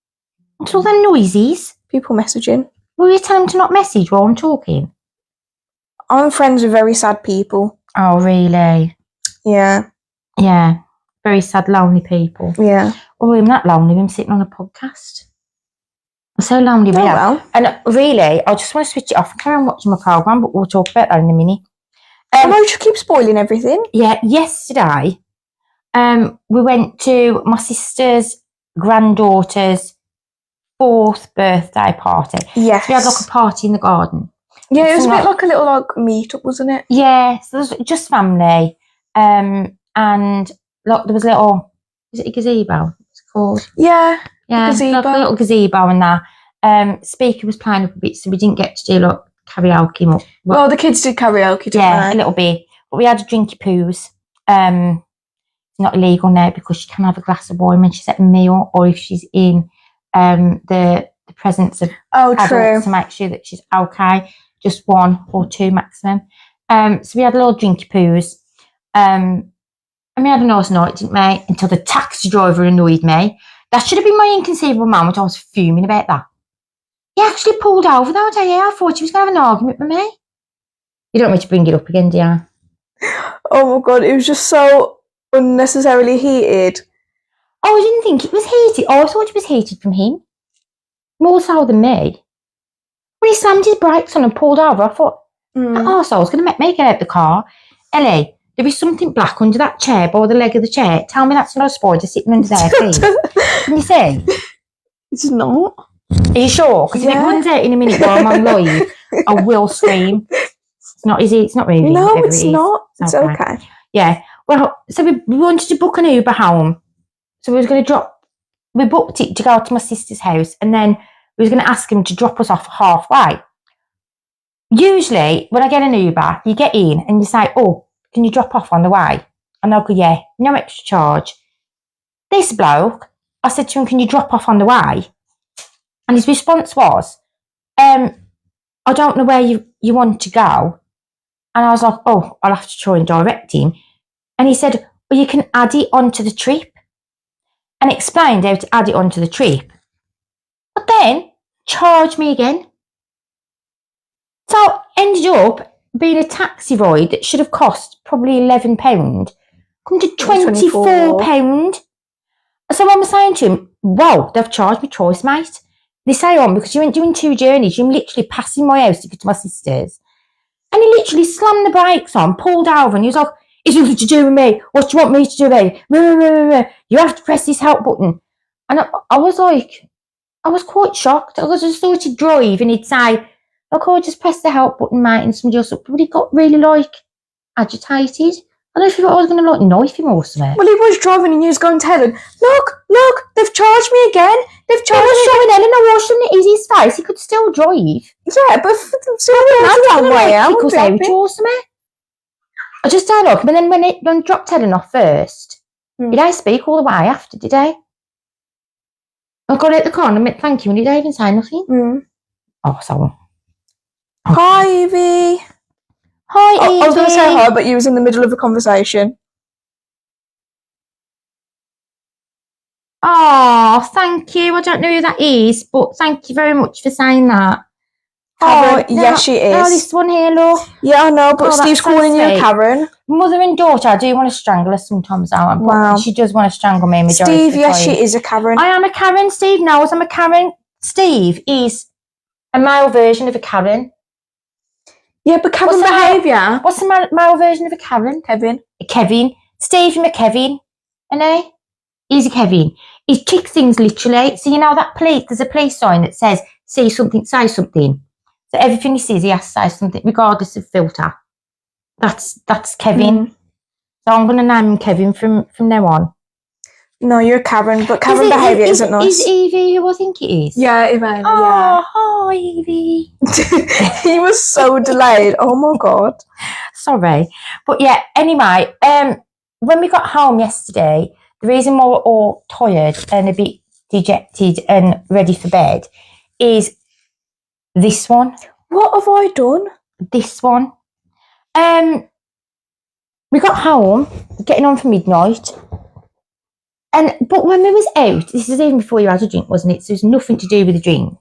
[SPEAKER 1] What's all them noises?
[SPEAKER 2] People messaging.
[SPEAKER 1] Will you tell them to not message while I'm talking?
[SPEAKER 2] I'm friends with very sad people.
[SPEAKER 1] Oh, really?
[SPEAKER 2] Yeah.
[SPEAKER 1] Yeah. Very sad, lonely people.
[SPEAKER 2] Yeah.
[SPEAKER 1] Oh, I'm not lonely. I'm sitting on a podcast. I'm so lonely.
[SPEAKER 2] Oh, well.
[SPEAKER 1] And really, I just want to switch it off and carry on watching my programme, but we'll talk about that in a minute.
[SPEAKER 2] I know you keep spoiling everything.
[SPEAKER 1] Yeah, yesterday, we went to my sister's granddaughter's 4th birthday party.
[SPEAKER 2] Yes.
[SPEAKER 1] So we had like a party in the garden.
[SPEAKER 2] Yeah, it was a bit like a little like meet-up, wasn't it?
[SPEAKER 1] Yeah, so there was just family. And like there was is it a gazebo? It's called.
[SPEAKER 2] Yeah.
[SPEAKER 1] Yeah,
[SPEAKER 2] gazebo.
[SPEAKER 1] like a little gazebo and that. Speaker was playing up a bit, so we didn't get to do like karaoke.
[SPEAKER 2] Well, the kids did karaoke, didn't
[SPEAKER 1] they?
[SPEAKER 2] A
[SPEAKER 1] little bit. But we had a drinky poos. It's not illegal now because she can have a glass of wine when she's at a meal or if she's in the presence of adults to make sure that she's okay. Just 1 or 2 maximum. So we had a little drinky poos. And we had a nice night, didn't we? Until the taxi driver annoyed me. That should have been my inconceivable moment. I was fuming about that. He actually pulled over though, I thought he was going to have an argument with me. You don't want me to bring it up again, do you?
[SPEAKER 2] Oh my God, it was just so unnecessarily heated.
[SPEAKER 1] Oh, I didn't think it was heated. Oh, I thought it was heated from him. More so than me. When he slammed his brakes on and pulled over, I thought, that arsehole's going to make me get out of the car. Ellie, there is something black under that chair by the leg of the chair. Tell me that's not a spider sitting under there, please. Can you see?
[SPEAKER 2] It's not.
[SPEAKER 1] Are you sure? Because if it runs out in a minute while I'm on live, I will scream. It's not, is it? It's not moving.
[SPEAKER 2] No, it's not. It's okay.
[SPEAKER 1] Yeah. Well, so we wanted to book an Uber home. So we booked it to go to my sister's house and then we was going to ask him to drop us off halfway. Usually, when I get an Uber, you get in and you say, oh, can you drop off on the way? And they'll go, yeah, no extra charge. This bloke, I said to him, can you drop off on the way? And his response was, I don't know where you want to go. And I was like, oh, I'll have to try and direct him. And he said, well, you can add it onto the trip. And explained how to add it onto the trip. But then, charged me again. So, ended up being a taxi ride that should have cost probably £11, come to £24. So I'm saying to him, wow, they've charged me twice, mate. They say on because you went doing 2 journeys, you're literally passing my house to go to my sister's. And he literally slammed the brakes on, pulled over, and he was like, it's nothing to do with me. What do you want me to do, eh? You have to press this help button. And I was like, I was quite shocked. I just thought he'd drive and he'd say, okay, just press the help button, mate, and somebody else. But he got really, agitated. I don't know if he thought I was going to, knife him or something.
[SPEAKER 2] Well, he was driving and he was going to Helen, look, they've charged me again. They've charged me.
[SPEAKER 1] He was showing Ellen how shouldn't it ease his face. He could still drive.
[SPEAKER 2] Yeah, but still that way out.
[SPEAKER 1] Because or something. I just don't look. But then when it dropped Ellen off first, he didn't speak all the way after, did he? I got out the car and I went, thank you, and he didn't even say nothing. Oh, so.
[SPEAKER 2] Hi, Evie.
[SPEAKER 1] Hi, Evie.
[SPEAKER 2] I was going to say hi, but you was in the middle of a conversation.
[SPEAKER 1] Oh, thank you. I don't know who that is, but thank you very much for saying that.
[SPEAKER 2] Karen, yes, she is.
[SPEAKER 1] Oh, this one here, look.
[SPEAKER 2] Yeah, I know, but Steve's calling you Karen.
[SPEAKER 1] Mother and daughter, I do want to strangle her sometimes. Wow. She does want to strangle me.
[SPEAKER 2] Steve, yes, she is a Karen.
[SPEAKER 1] I am a Karen. Steve knows I'm a Karen. Steve is a male version of a Karen.
[SPEAKER 2] Yeah, but Karen behaviour.
[SPEAKER 1] What's the male version of a Karen?
[SPEAKER 2] Kevin.
[SPEAKER 1] Kevin. Steve, I'm a Kevin. And he's a Kevin. He kicks things literally. So you know that there's a police sign that says, see something, say something. So everything he says, he has to say something, regardless of filter. That's Kevin. So I'm going to name him Kevin from now on.
[SPEAKER 2] No, you're Karen, but Karen behaviour isn't nice.
[SPEAKER 1] Is Evie who I think it is?
[SPEAKER 2] Yeah, Evie.
[SPEAKER 1] Oh, hi, Evie.
[SPEAKER 2] He was so delayed. Oh, my God.
[SPEAKER 1] Sorry. But yeah, anyway, when we got home yesterday, the reason why we're all tired and a bit dejected and ready for bed is this one.
[SPEAKER 2] What have I done?
[SPEAKER 1] This one. We got home, getting on for midnight. But when we was out, this is even before you had a drink, wasn't it? So there's nothing to do with the drink.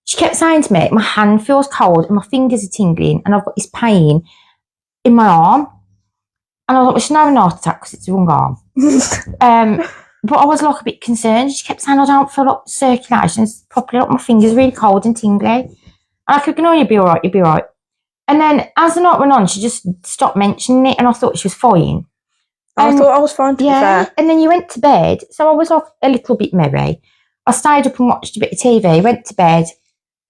[SPEAKER 1] She kept saying to me, my hand feels cold and my fingers are tingling and I've got this pain in my arm. And I was like, well, she's not having an heart attack because it's the wrong arm. But I was like a bit concerned. She kept saying, I don't feel like circulation's properly, like my fingers are really cold and tingly. And I could go, no, you'll be all right. And then as the night went on, she just stopped mentioning it and I thought she was fine.
[SPEAKER 2] I thought I was fine, to be fair.
[SPEAKER 1] And then you went to bed. So I was like a little bit merry. I stayed up and watched a bit of TV, went to bed,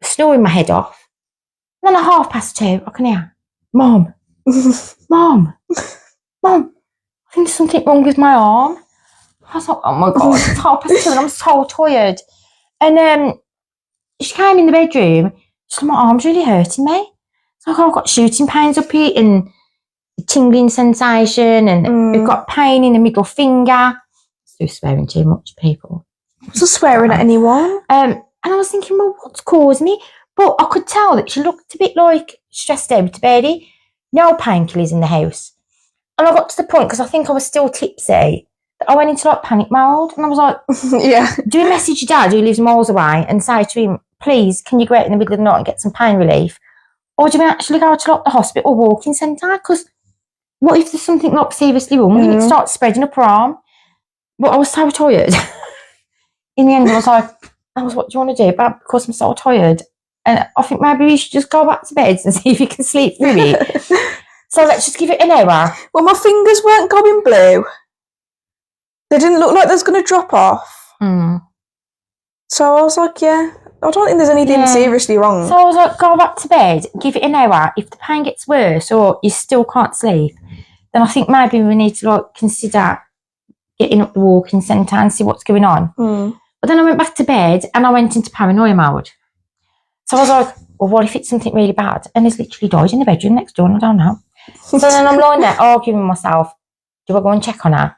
[SPEAKER 1] snoring my head off. And then at 2:30, I can hear, Mom, I think there's something wrong with my arm. I was like, oh my God, it's 2:30 and I'm so tired. And she came in the bedroom. She's like, my arm's really hurting me. So I've got shooting pains up here and tingling sensation and we've got pain in the middle finger. Still swearing too much, people.
[SPEAKER 2] I wasn't swearing at anyone.
[SPEAKER 1] And I was thinking, well, what's causing me? But I could tell that she looked a bit like stressed out, baby. No painkillers in the house. And I got to the point, because I think I was still tipsy, that I went into like panic mode. And I was like,
[SPEAKER 2] yeah.
[SPEAKER 1] Do you message your dad who lives miles away and say to him, please, can you go out in the middle of the night and get some pain relief? Or do we actually go to like the hospital or walking centre? Because what if there's something like seriously wrong and it starts spreading up her arm? But I was so tired. In the end, I was like, what do you want to do? But because I'm so tired. And I think maybe we should just go back to bed and see if you can sleep through it. So let's just give it an hour.
[SPEAKER 2] Well, my fingers weren't going blue. They didn't look like they was going to drop off. So I was like, yeah, I don't think there's anything seriously wrong.
[SPEAKER 1] So I was like, go back to bed, give it an hour. If the pain gets worse or you still can't sleep, then I think maybe we need to like consider getting up the walking centre and see what's going on. But then I went back to bed and I went into paranoia mode. So I was like, well, what if it's something really bad? And he's literally died in the bedroom next door and I don't know. So then I'm lying there arguing with myself, do I go and check on her?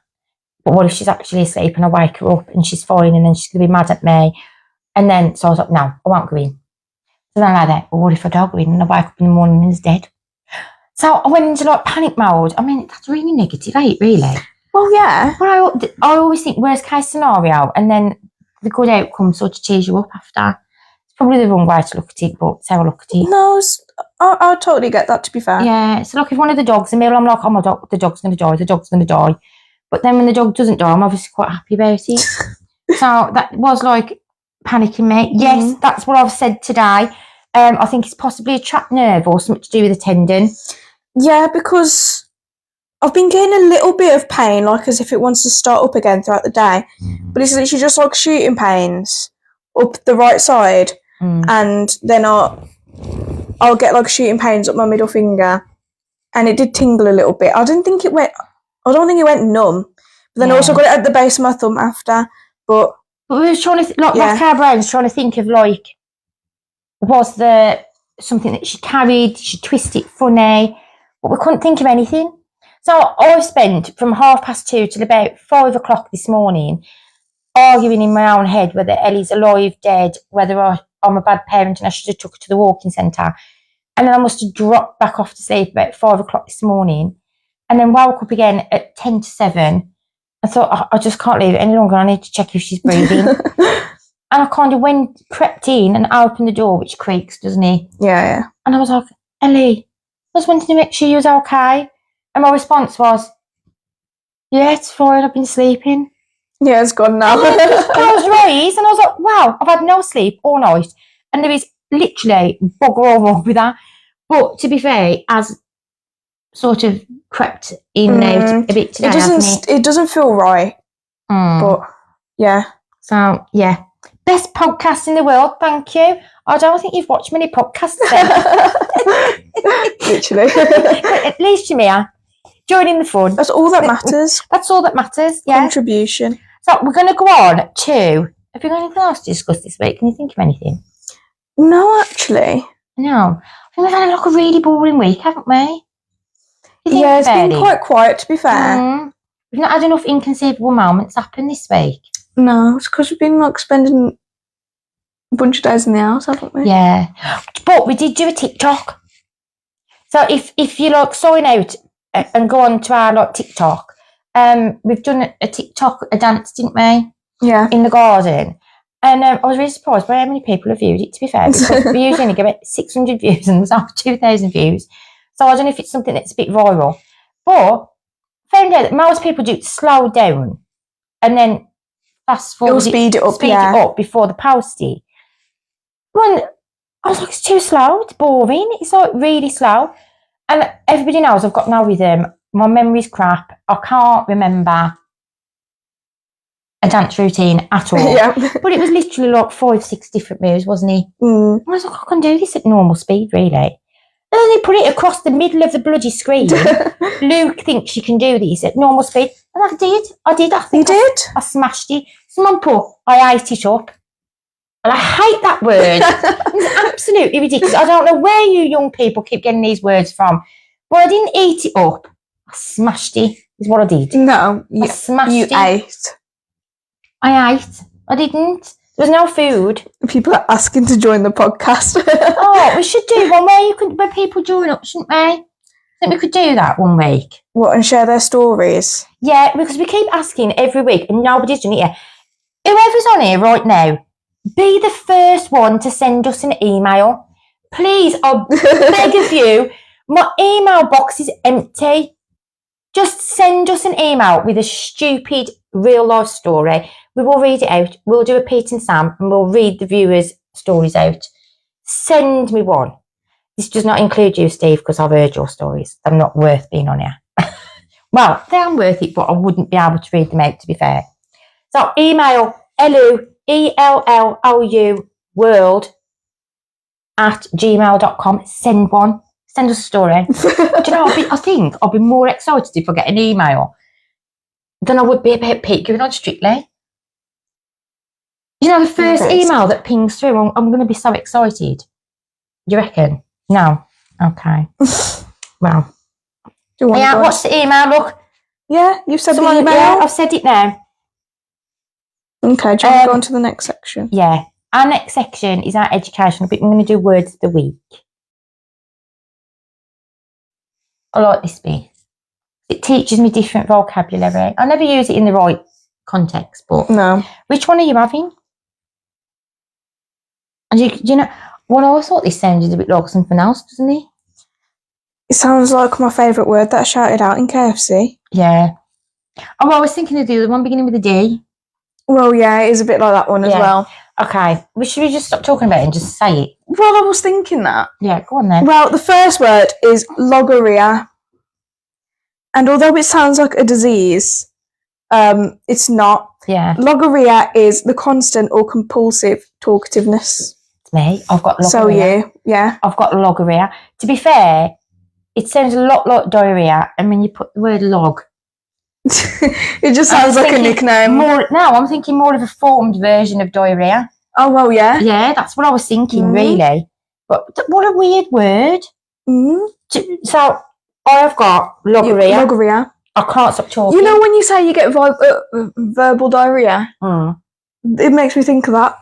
[SPEAKER 1] But what if she's actually asleep and I wake her up and she's fine and then she's going to be mad at me? And then, so I was like, no, I won't go in. So then I like that, well, what if I don't go in and I wake up in the morning and he's dead? So I went into like panic mode. I mean, that's really negative, ain't it, really?
[SPEAKER 2] Well, yeah.
[SPEAKER 1] But I always think worst case scenario and then the good outcome sort of cheers you up after. It's probably the wrong way to look at it, but it's how I look at it.
[SPEAKER 2] No, I totally get that, to be fair.
[SPEAKER 1] Yeah, so like if one of the dogs, and maybe I'm like, oh my dog, the dog's going to die, the dog's going to die. But then when the dog doesn't die, I'm obviously quite happy about it. So that was like panicking me. Yes, that's what I've said today. I think it's possibly a trapped nerve or something to do with a tendon.
[SPEAKER 2] Yeah, because I've been getting a little bit of pain, like as if it wants to start up again throughout the day. But it's literally just like shooting pains up the right side, and then I'll get like shooting pains up my middle finger, and it did tingle a little bit. I don't think it went numb. But then I also got it at the base of my thumb after. But
[SPEAKER 1] we were trying to rack our brains, trying to think of like, was there something that she carried? She twisted it funny, but we couldn't think of anything. So I spent from 2:30 till about 5 o'clock this morning arguing in my own head whether Ellie's alive, dead, whether I'm a bad parent and I should have took her to the walking centre. And then I must have dropped back off to sleep about 5 o'clock this morning, and then woke up again at 10 to 7. I thought, I just can't leave it any longer. I need to check if she's breathing. And I kind of crept in and opened the door, which creaks, doesn't it?
[SPEAKER 2] Yeah.
[SPEAKER 1] And I was like, Ellie, I just wanted to make sure you was okay. And my response was, yeah, it's fine, I've been sleeping.
[SPEAKER 2] Yeah, it's gone now.
[SPEAKER 1] And then I just closed my eyes and I was like, wow, I've had no sleep all night. And there is literally bugger all wrong with that. But to be fair, as sort of crept in out a bit today,
[SPEAKER 2] it doesn't feel right. But yeah.
[SPEAKER 1] So yeah. Best podcast in the world, thank you. I don't think you've watched many podcasts then.
[SPEAKER 2] Literally.
[SPEAKER 1] At least you're here, joining the fun.
[SPEAKER 2] That's all that matters.
[SPEAKER 1] That's all that matters, yeah.
[SPEAKER 2] Contribution.
[SPEAKER 1] So we're going to go on to, have you got anything else to discuss this week? Can you think of anything?
[SPEAKER 2] No, actually.
[SPEAKER 1] No. I think we've had like a really boring week, haven't we?
[SPEAKER 2] Yeah, it's been quite quiet, to be fair.
[SPEAKER 1] We've not had enough inconceivable moments happen this week.
[SPEAKER 2] No, it's because we've been like spending a bunch of days in the house, haven't we?
[SPEAKER 1] Yeah. But we did do a TikTok. So if you like sign out and go on to our like TikTok, we've done a TikTok, a dance, didn't we?
[SPEAKER 2] Yeah.
[SPEAKER 1] In the garden. And I was really surprised by how many people have viewed it, to be fair, because we usually only get about 600 views and there's over 2,000 views. So I don't know if it's something that's a bit viral. But I found out that most people do slow down and then fast forward.
[SPEAKER 2] It'll speed it
[SPEAKER 1] up before the posty. When I was like, it's too slow, it's boring, it's like really slow. And everybody knows I've got no rhythm, my memory's crap, I can't remember a dance routine at all.
[SPEAKER 2] Yeah.
[SPEAKER 1] But it was literally like 5-6 different moves, wasn't it? I was like, I can do this at normal speed, really. And then they put it across the middle of the bloody screen. Luke thinks she can do this at normal speed. And I did. I think I smashed it. Someone put, I ate it up. And I hate that word. It's absolutely ridiculous. I don't know where you young people keep getting these words from. But I didn't eat it up. I smashed it, is what I did.
[SPEAKER 2] No,
[SPEAKER 1] I smashed
[SPEAKER 2] you
[SPEAKER 1] it.
[SPEAKER 2] ate.
[SPEAKER 1] I ate. I didn't. There was no food.
[SPEAKER 2] People are asking to join the podcast.
[SPEAKER 1] Oh, we should do one where people join up, shouldn't we? I think we could do that one week.
[SPEAKER 2] What, and share their stories?
[SPEAKER 1] Yeah, because we keep asking every week and nobody's done it yet. Whoever's on here right now, be the first one to send us an email. Please, I beg of you, my email box is empty. Just send us an email with a stupid real life story. We will read it out. We'll do a Pete and Sam and we'll read the viewers' stories out. Send me one. This does not include you, Steve, because I've heard your stories. They're not worth being on here. Well, they are worth it, but I wouldn't be able to read them out, to be fair. So email ellou, ellou, world @gmail.com. Send one. Send us a story. Do you know, I think I'll be more excited if I get an email than I would be about Pete going on Strictly. You know, the first email that pings through, I'm going to be so excited. You reckon? No. Okay. Well. Yeah, what's the email? Look.
[SPEAKER 2] Yeah, you've said the email.
[SPEAKER 1] Yeah, I've said it now.
[SPEAKER 2] Okay, do you want to go on to the next section?
[SPEAKER 1] Yeah. Our next section is our educational bit. We're going to do words of the week. I like this bit. It teaches me different vocabulary. I never use it in the right context, but
[SPEAKER 2] no.
[SPEAKER 1] Which one are you having? And you know, well, I thought this sounded a bit like something else, doesn't it?
[SPEAKER 2] It sounds like my favourite word that I shouted out in KFC.
[SPEAKER 1] Yeah. Oh, I was thinking of the other one beginning with a D.
[SPEAKER 2] Well, yeah, it is a bit like that one as
[SPEAKER 1] Yeah.
[SPEAKER 2] well.
[SPEAKER 1] Okay. Should we just stop talking about it and just say it?
[SPEAKER 2] Well, I was thinking that.
[SPEAKER 1] Yeah, go on then.
[SPEAKER 2] Well, the first word is logorrhea. And although it sounds like a disease, it's not.
[SPEAKER 1] Yeah.
[SPEAKER 2] Logorrhea is the constant or compulsive talkativeness.
[SPEAKER 1] It's me. I've got logorrhea.
[SPEAKER 2] So you, yeah.
[SPEAKER 1] I've got logorrhea. To be fair, it sounds a lot like diarrhea, and when you put the word log,
[SPEAKER 2] it just sounds like a nickname.
[SPEAKER 1] I'm thinking more of a formed version of diarrhea.
[SPEAKER 2] Oh, well, yeah.
[SPEAKER 1] Yeah, that's what I was thinking, really. But what a weird word. So I have got logorrhea.
[SPEAKER 2] Logorrhea.
[SPEAKER 1] I can't stop talking.
[SPEAKER 2] You know when you say you get verbal diarrhea? It makes me think of that.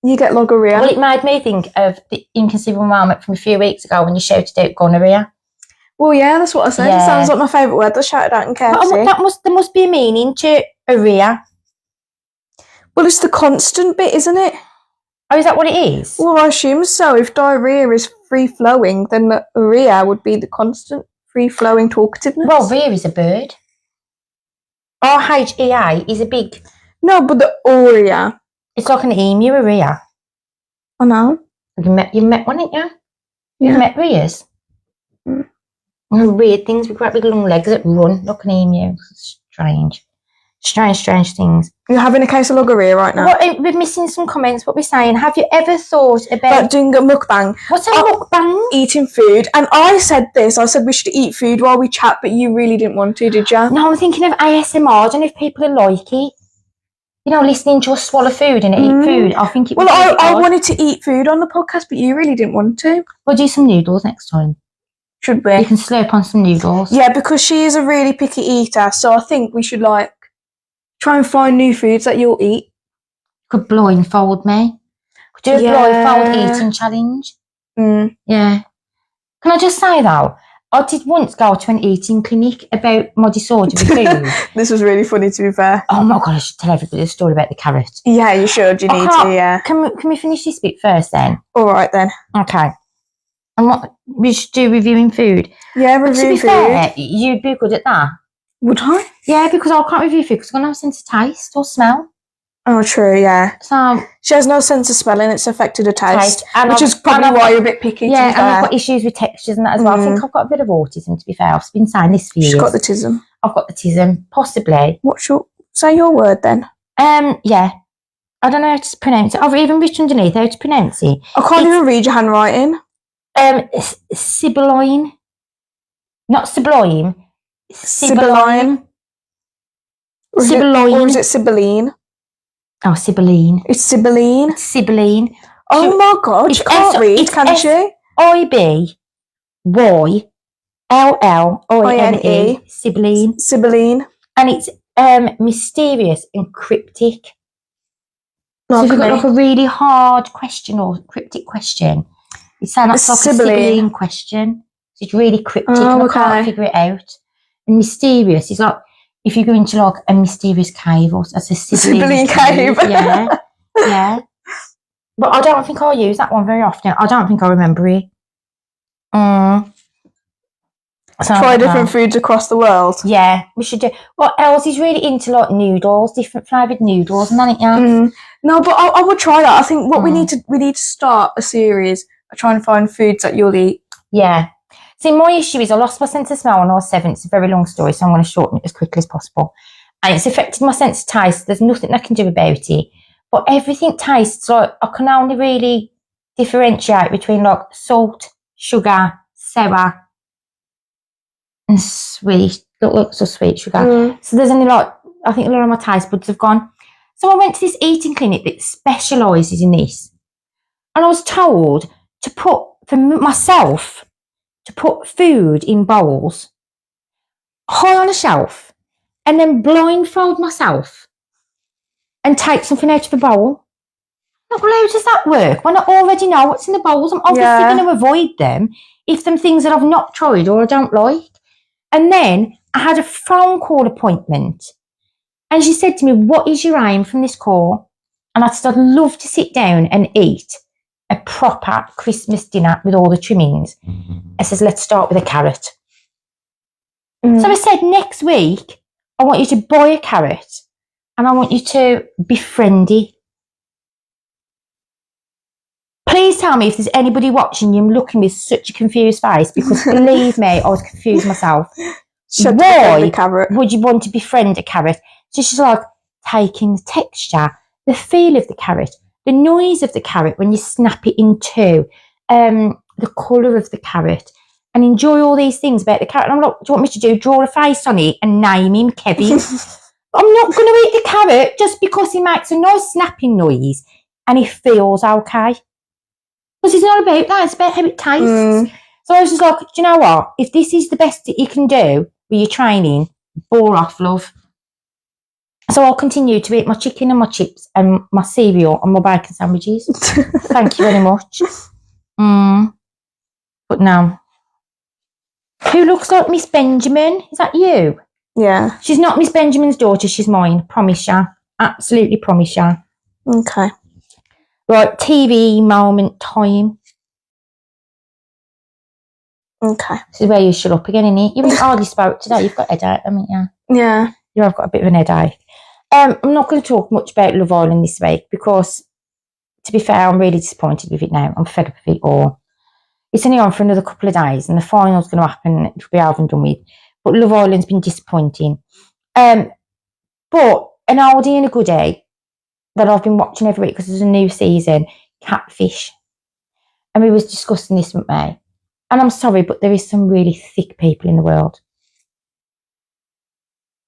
[SPEAKER 2] You get logorrhea.
[SPEAKER 1] Well, it made me think of the inconceivable moment from a few weeks ago when you shouted out gonorrhea. Well,
[SPEAKER 2] yeah, that's what I said. Yeah. It sounds like my favourite word. That's shouted out in KFC.
[SPEAKER 1] There must be a meaning to urea.
[SPEAKER 2] Well, it's the constant bit, isn't it?
[SPEAKER 1] Oh, is that what it is?
[SPEAKER 2] Well, I assume so. If diarrhea is free-flowing, then the urea would be the constant free-flowing talkativeness.
[SPEAKER 1] Well, rhea is a bird. RHEA is a big...
[SPEAKER 2] No, but the urea.
[SPEAKER 1] It's like an emu, a rhea.
[SPEAKER 2] I know.
[SPEAKER 1] You met one, ain't you?
[SPEAKER 2] Yeah.
[SPEAKER 1] You've met rheas. Weird things with great big long legs that run like an emu. Strange things.
[SPEAKER 2] You're having a case of logorrhea right now.
[SPEAKER 1] We're missing some comments. What we're saying. Have you ever thought about
[SPEAKER 2] doing a mukbang?
[SPEAKER 1] What's a mukbang?
[SPEAKER 2] Eating food. And I said this. I said we should eat food while we chat, but you really didn't want to, did you?
[SPEAKER 1] No, I'm thinking of ASMR. I don't know if people are like it. You know, listening to us swallow food and eat food. I think it.
[SPEAKER 2] Well, I wanted to eat food on the podcast, but you really didn't want to.
[SPEAKER 1] We'll do some noodles next time.
[SPEAKER 2] Should we?
[SPEAKER 1] You can slurp on some noodles.
[SPEAKER 2] Yeah, because she is a really picky eater, so I think we should try and find new foods that you'll eat.
[SPEAKER 1] Could blindfold me. Could do a blindfold eating challenge. Yeah. Can I just say though, I did once go to an eating clinic about my disorder with food.
[SPEAKER 2] This was really funny, to be fair.
[SPEAKER 1] Oh my God, I should tell everybody the story about the carrot.
[SPEAKER 2] Yeah, you should. You need to, yeah.
[SPEAKER 1] Can we finish this bit first then?
[SPEAKER 2] All right then.
[SPEAKER 1] Okay. And what we should do reviewing food.
[SPEAKER 2] Yeah, reviewing food. To be fair,
[SPEAKER 1] you'd be good at that.
[SPEAKER 2] Would I?
[SPEAKER 1] Yeah, because I can't review food because I don't have a sense of taste or smell.
[SPEAKER 2] Oh, true, yeah.
[SPEAKER 1] So
[SPEAKER 2] she has no sense of smelling, it's affected her taste. Which is probably
[SPEAKER 1] why
[SPEAKER 2] you're a bit picky.
[SPEAKER 1] Yeah, and I've got issues with textures and that as well. I think I've got a bit of autism, to be fair. I've been saying this for years.
[SPEAKER 2] She's got the tism.
[SPEAKER 1] I've got the tism, possibly.
[SPEAKER 2] Say your word then.
[SPEAKER 1] Yeah. I don't know how to pronounce it. I've even written underneath how to pronounce it.
[SPEAKER 2] I can't even read your handwriting.
[SPEAKER 1] Sibylline. Not sublime. Sibylline.
[SPEAKER 2] Or is it Sibylline?
[SPEAKER 1] Oh, Sibylline.
[SPEAKER 2] It's Sibylline.
[SPEAKER 1] Sibylline.
[SPEAKER 2] Oh my God, she can't read, can she?
[SPEAKER 1] Sibylline. Sibylline.
[SPEAKER 2] Sibylline.
[SPEAKER 1] And it's mysterious and cryptic. So if you've got like a really hard question or cryptic question, it sounds like a Sibylline question. It's really cryptic and I can't figure it out. And mysterious is like if you go into like a mysterious cave or that's a Sibylline
[SPEAKER 2] cave.
[SPEAKER 1] Yeah. Yeah. But I don't think I'll use that one very often. I don't think I remember it.
[SPEAKER 2] Try different foods across the world.
[SPEAKER 1] Yeah, we should do. What else is really into like noodles, different flavoured noodles, and that, yeah.
[SPEAKER 2] No, but I would try that. I think what we need to start a series of trying to find foods that you'll eat.
[SPEAKER 1] Yeah. See, my issue is I lost my sense of smell when I was 7. It's a very long story, so I'm going to shorten it as quickly as possible. And it's affected my sense of taste. There's nothing I can do about it. But everything tastes like I can only really differentiate between like salt, sugar, sour, and sweet. So sweet sugar. So there's only like, I think a lot of my taste buds have gone. So I went to this eating clinic that specialises in this. And I was told to put, for myself, to put food in bowls high on a shelf and then blindfold myself and take something out of the bowl. Like, well, how does that work? When I already know what's in the bowls, I'm obviously going to avoid them if them things that I've not tried or I don't like. And then I had a phone call appointment and she said to me, what is your aim from this call? And I said, I'd love to sit down and eat a proper Christmas dinner with all the trimmings. I says, let's start with a carrot. So I said, next week, I want you to buy a carrot and I want you to befriend it. Please tell me if there's anybody watching you looking with such a confused face, because believe me, I was confused myself. Why would you want to befriend a carrot? So she's like taking the texture, the feel of the carrot, the noise of the carrot when you snap it in two, the colour of the carrot, and enjoy all these things about the carrot. And I'm like, do you want me to do? Draw a face on it and name him Kevin? I'm not going to eat the carrot just because he makes a nice snapping noise and he feels okay. Because it's not about that, it's about how it tastes. So I was just like, do you know what? If this is the best that you can do with your training, bore off, love. So I'll continue to eat my chicken and my chips and my cereal and my bacon sandwiches. Thank you very much. But no. Who looks like Miss Benjamin? Is that you?
[SPEAKER 2] Yeah.
[SPEAKER 1] She's not Miss Benjamin's daughter, she's mine. Promise you. Absolutely promise you.
[SPEAKER 2] Okay.
[SPEAKER 1] Right, TV moment time.
[SPEAKER 2] Okay.
[SPEAKER 1] This is where you shut up again, innit? You haven't hardly spoke today. You've got a headache, haven't you?
[SPEAKER 2] Yeah.
[SPEAKER 1] You have got a bit of an headache. I'm not going to talk much about Love Island this week because, to be fair, I'm really disappointed with it now. I'm fed up with it all. It's only on for another couple of days and the final's going to happen. It'll be over and done with. But Love Island's been disappointing. But an oldie and a goodie that I've been watching every week because there's a new season, Catfish. And we was discussing this with me. And I'm sorry, but there is some really thick people in the world.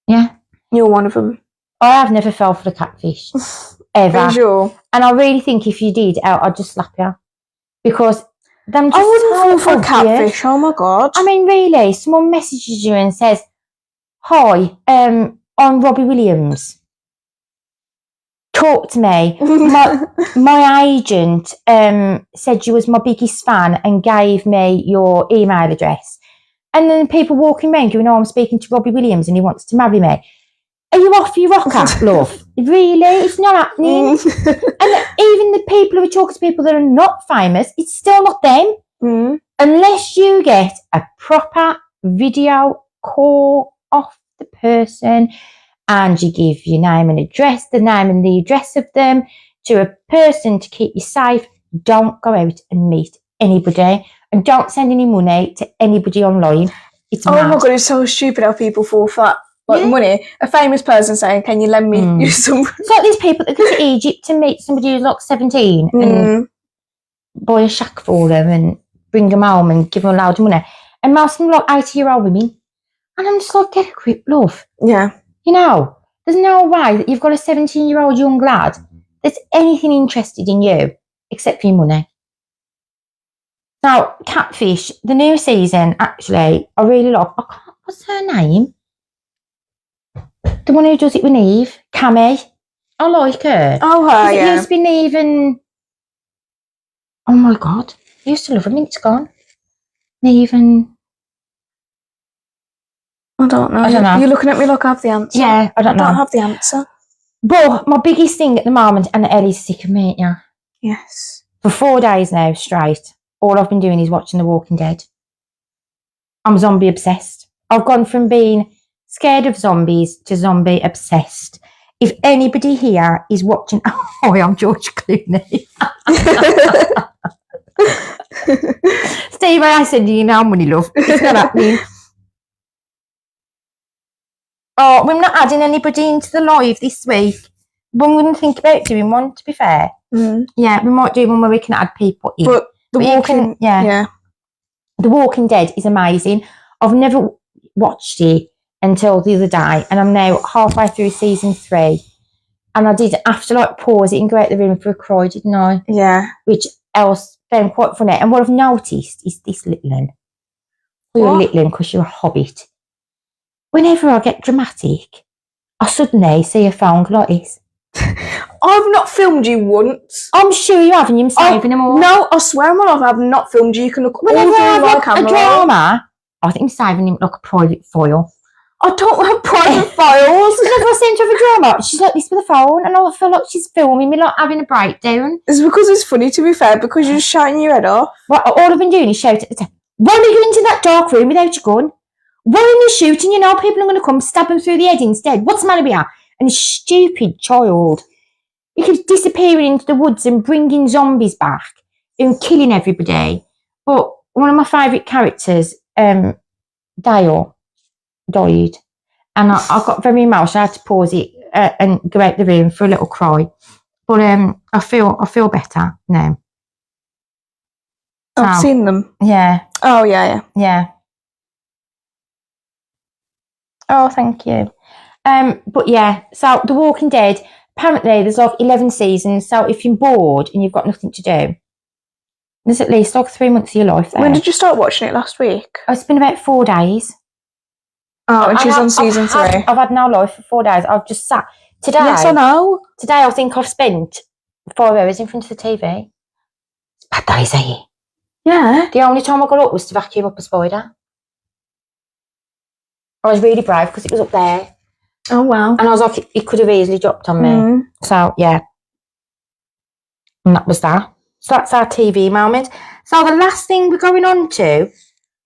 [SPEAKER 1] Yeah.
[SPEAKER 2] You're one of them.
[SPEAKER 1] I have never fell for the catfish. Ever.
[SPEAKER 2] Are you sure?
[SPEAKER 1] And I really think if you did, I'd just slap you. Because them just
[SPEAKER 2] I wouldn't fall for a
[SPEAKER 1] obvious.
[SPEAKER 2] catfish, oh my God.
[SPEAKER 1] I mean, really, someone messages you and says, hi, I'm Robbie Williams. Talk to me. My agent said you was my biggest fan and gave me your email address. And then people walking around going, oh, I'm speaking to Robbie Williams and he wants to marry me. Are you off your rocker, love? Really? It's not happening. And even the people who are talking to people that are not famous, it's still not them. Unless you get a proper video call off the person and you give your name and address, the name and the address of them to a person to keep you safe, don't go out and meet anybody and don't send any money to anybody online. It's mad.
[SPEAKER 2] Oh my God, it's so stupid how people fall for that. Like money, a famous person saying, can you lend me you some?
[SPEAKER 1] It's like these people that go to Egypt to meet somebody who's like 17 and buy a shack for them and bring them home and give them a load of money. And most of them are like 80-year-old women. And I'm just like, get a grip, love.
[SPEAKER 2] Yeah.
[SPEAKER 1] You know, there's no way that you've got a 17-year-old young lad that's anything interested in you except for your money. Now, Catfish, the new season, actually, I really love. What's her name? The one who does it with Neve, Cammy. I like her.
[SPEAKER 2] Oh, her,
[SPEAKER 1] It
[SPEAKER 2] yeah.
[SPEAKER 1] used to be Neve and... Oh, my God. I used to love her. I mean, it's gone. Neve and...
[SPEAKER 2] I don't know.
[SPEAKER 1] I don't know.
[SPEAKER 2] You're looking at me like I have the answer.
[SPEAKER 1] Yeah, I don't know.
[SPEAKER 2] I don't have the answer.
[SPEAKER 1] But my biggest thing at the moment, and Ellie's sick of me, yeah.
[SPEAKER 2] Yes.
[SPEAKER 1] For 4 days now, straight, all I've been doing is watching The Walking Dead. I'm zombie obsessed. I've gone from being scared of zombies to zombie obsessed. If anybody here is watching... Oh, I'm George Clooney. Steve, I said you now money, love. It's not happening. Oh, we're not adding anybody into the live this week. But I'm going to think about doing one, to be fair. Yeah, we might do one where we can add people in.
[SPEAKER 2] But The Walking...
[SPEAKER 1] yeah. The Walking Dead is amazing. I've never watched it until the other day, and I'm now halfway through season 3. And I did have to like pause it and go out the room for a cry, didn't I?
[SPEAKER 2] Yeah.
[SPEAKER 1] Which else found quite funny. And what I've noticed is this little one. You're a little one because you're a hobbit. Whenever I get dramatic, I suddenly see a phone like this.
[SPEAKER 2] I've not filmed you once.
[SPEAKER 1] I'm sure you haven't. You're saving them all.
[SPEAKER 2] No, I swear on my life, I have not filmed you. You can look all
[SPEAKER 1] Whenever
[SPEAKER 2] through
[SPEAKER 1] I
[SPEAKER 2] my
[SPEAKER 1] have
[SPEAKER 2] camera.
[SPEAKER 1] a drama, I think I'm saving him like a private file.
[SPEAKER 2] I don't have private files.
[SPEAKER 1] Whenever I seem to have a drama, she's like this with a phone, and I feel like she's filming me, like having a breakdown.
[SPEAKER 2] It's because it's funny, to be fair, because you're just shouting your head off.
[SPEAKER 1] Well, all I've been doing is shout at the time, why are you into that dark room without your gun? While in the shooting, you know, people are going to come stab him through the head instead. What's the matter with you? And a stupid child. He keeps disappearing into the woods and bringing zombies back and killing everybody. But one of my favourite characters, Dale, died. And I got very emotional. I had to pause it and go out the room for a little cry. But I feel better now.
[SPEAKER 2] I've seen them.
[SPEAKER 1] Yeah.
[SPEAKER 2] Oh, yeah.
[SPEAKER 1] Oh, thank you. But yeah, so The Walking Dead, apparently there's like 11 seasons. So if you're bored and you've got nothing to do, there's at least like 3 months of your life there.
[SPEAKER 2] When did you start watching it last week?
[SPEAKER 1] It's been about 4 days.
[SPEAKER 2] Oh, and she's on season 3.
[SPEAKER 1] I've had no life for 4 days. I've just sat. Today.
[SPEAKER 2] Yes, I know.
[SPEAKER 1] Today I think I've spent 4 hours in front of the TV. It's bad days, eh?
[SPEAKER 2] Yeah.
[SPEAKER 1] The only time I got up was to vacuum up a spider. I was really brave because it was up there.
[SPEAKER 2] Oh, wow.
[SPEAKER 1] And I was like, it could have easily dropped on me. So, yeah. And that was that. So that's our TV moment. So the last thing we're going on to,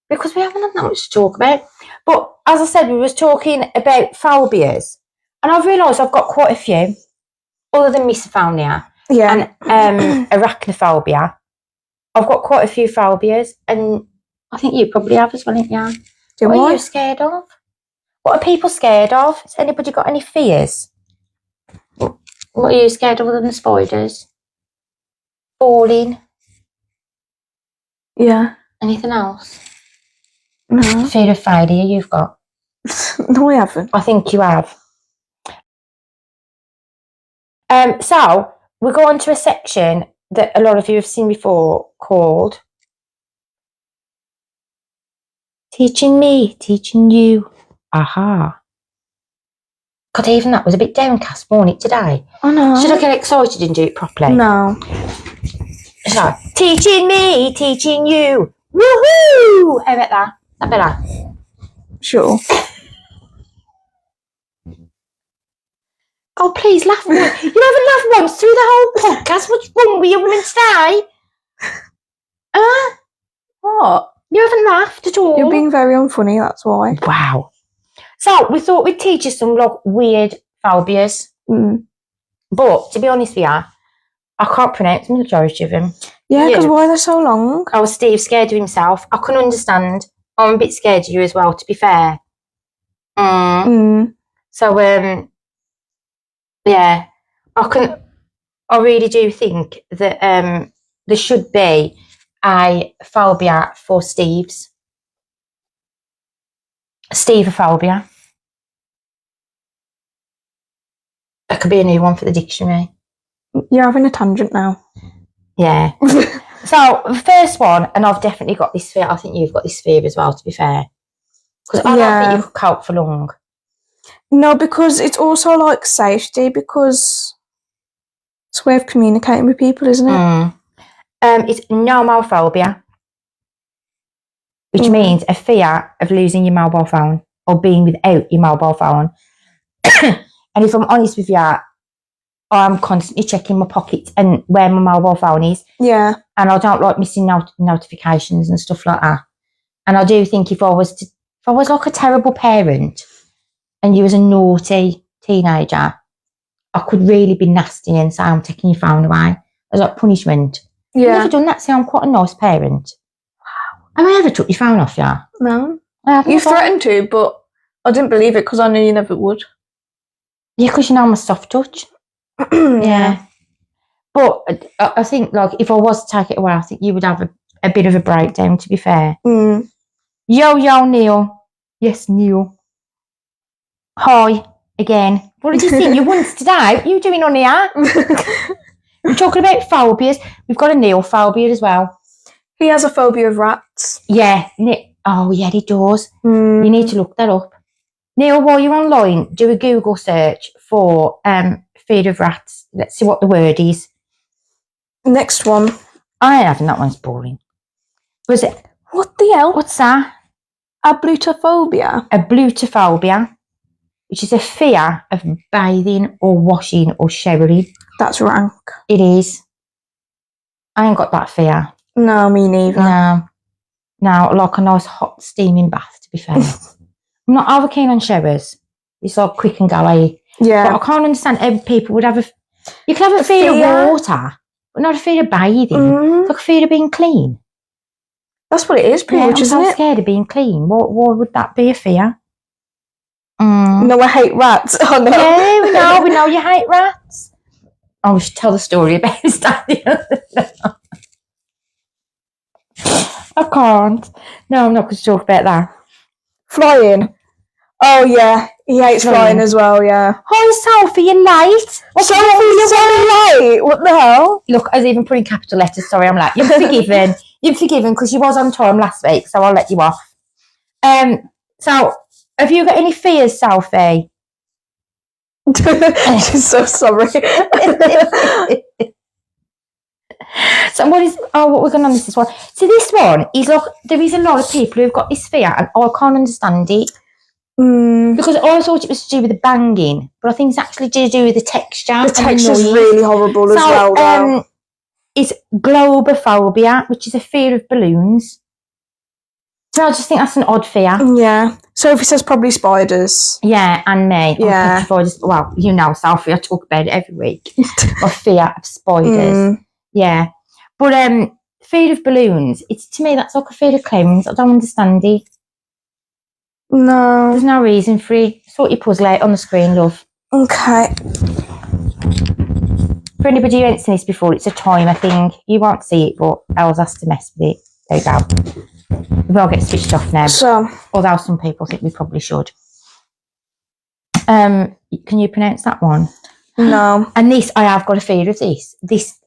[SPEAKER 1] because we haven't had that much to talk about, but as I said, we was talking about phobias. And I've realised I've got quite a few, other than misophonia and arachnophobia. I've got quite a few phobias, and I think you probably have as well, haven't you? What are you scared of? What are people scared of? Has anybody got any fears? What are you scared of other than spiders? Falling?
[SPEAKER 2] Yeah.
[SPEAKER 1] Anything else?
[SPEAKER 2] No.
[SPEAKER 1] Fear of failure you've got?
[SPEAKER 2] No, I haven't.
[SPEAKER 1] I think you have. So, we go on to a section that a lot of you have seen before called Teaching Me, Teaching You. Aha. God, even that was a bit downcast, wasn't it, today?
[SPEAKER 2] I know.
[SPEAKER 1] Should I get excited and do it properly?
[SPEAKER 2] No.
[SPEAKER 1] So, teaching me, teaching you. Woohoo! How about that? Is that better?
[SPEAKER 2] Sure.
[SPEAKER 1] Oh, please, laugh more. You haven't laughed once through the whole podcast. What's wrong with you women today?
[SPEAKER 2] What?
[SPEAKER 1] You haven't laughed at all.
[SPEAKER 2] You're being very unfunny, that's why.
[SPEAKER 1] Wow. So, we thought we'd teach you some like weird phobias. But, to be honest with you, I can't pronounce the majority of them.
[SPEAKER 2] Yeah, because why they're so long?
[SPEAKER 1] Oh, Steve's scared of himself. I can understand. I'm a bit scared of you as well, to be fair. So, yeah, I really do think that there should be a phobia for Steve's. Steveophobia. That could be a new one for the dictionary.
[SPEAKER 2] You're having a tangent now.
[SPEAKER 1] Yeah. So, the first one, and I've definitely got this fear. I think you've got this fear as well, to be fair. Because I don't think you could cope for long.
[SPEAKER 2] No, because it's also like safety, because it's a way of communicating with people, isn't it?
[SPEAKER 1] It's nomophobia, which means a fear of losing your mobile phone or being without your mobile phone. And if I'm honest with you, I'm constantly checking my pockets and where my mobile phone is.
[SPEAKER 2] Yeah.
[SPEAKER 1] And I don't like missing notifications and stuff like that. And I do think if I was like a terrible parent and you was a naughty teenager, I could really be nasty and say, I'm taking your phone away as like punishment.
[SPEAKER 2] Yeah.
[SPEAKER 1] You've never done that, so I'm quite a nice parent. Wow. Have I ever took your phone off you?
[SPEAKER 2] No. You threatened to, but I didn't believe it because I knew you never would.
[SPEAKER 1] Yeah, because you know I'm a soft touch. Yeah. But I think, like, if I was to take it away, I think you would have a bit of a breakdown, to be fair. Yo, Neil. Yes, Neil. Hi, again. What did you think? You once today. What are you doing on here? We're talking about phobias. We've got a Neil phobia as well.
[SPEAKER 2] He has a phobia of rats.
[SPEAKER 1] Yeah. Oh, yeah, he does. You need to look that up. Neil, while you're online, do a Google search for fear of rats. Let's see what the word is.
[SPEAKER 2] Next one.
[SPEAKER 1] I ain't having that one's boring. Was it?
[SPEAKER 2] What the hell?
[SPEAKER 1] What's that?
[SPEAKER 2] Ablutophobia.
[SPEAKER 1] Ablutophobia, which is a fear of bathing or washing or showering.
[SPEAKER 2] That's rank.
[SPEAKER 1] It is. I ain't got that fear.
[SPEAKER 2] No, me neither.
[SPEAKER 1] No, like a nice hot steaming bath, to be fair. I'm not over keen on showers. It's all quick and go away.
[SPEAKER 2] Yeah.
[SPEAKER 1] But I can't understand how people would have you can have a fear of water, but not a fear of bathing. It's like a fear of being clean.
[SPEAKER 2] That's what it is, pretty much, isn't
[SPEAKER 1] I'm
[SPEAKER 2] it?
[SPEAKER 1] scared of being clean. What would that be a fear?
[SPEAKER 2] No, I hate rats. Oh, no.
[SPEAKER 1] Yeah, we know you hate rats. Oh, we should tell the story about his daddy. I can't. No, I'm not going to talk about that.
[SPEAKER 2] Flying. Oh, yeah. He hates flying as well, yeah.
[SPEAKER 1] Hi, Sophie, you're late.
[SPEAKER 2] Sophie, you're so late. What the hell?
[SPEAKER 1] Look, I was even putting capital letters. Sorry, I'm late. You're forgiven. You're forgiven because you was on time last week, so I'll let you off. So, have you got any fears, Sophie?
[SPEAKER 2] She's so sorry.
[SPEAKER 1] So what we're going on this one. So this one is like, there is a lot of people who've got this fear and I can't understand it. Because I thought it was to do with the banging, but I think it's actually to do with the texture.
[SPEAKER 2] The texture's really horrible as well, though.
[SPEAKER 1] It's globophobia, which is a fear of balloons. So I just think that's an odd fear.
[SPEAKER 2] Yeah. Sophie says probably spiders.
[SPEAKER 1] Yeah, and me.
[SPEAKER 2] Yeah.
[SPEAKER 1] Well, you know, Sophie, I talk about it every week. My fear of spiders. Yeah. But fear of balloons, to me, that's like a fear of clowns. I don't understand it.
[SPEAKER 2] No.
[SPEAKER 1] There's no reason for it. Sort your puzzle out on the screen, love.
[SPEAKER 2] Okay.
[SPEAKER 1] For anybody who hasn't seen this before, it's a timer thing. You won't see it, but Els has to mess with it. There you go. We will get switched off now.
[SPEAKER 2] So,
[SPEAKER 1] although some people think we probably should. Can you pronounce that one?
[SPEAKER 2] No.
[SPEAKER 1] And this, I have got a fear of this.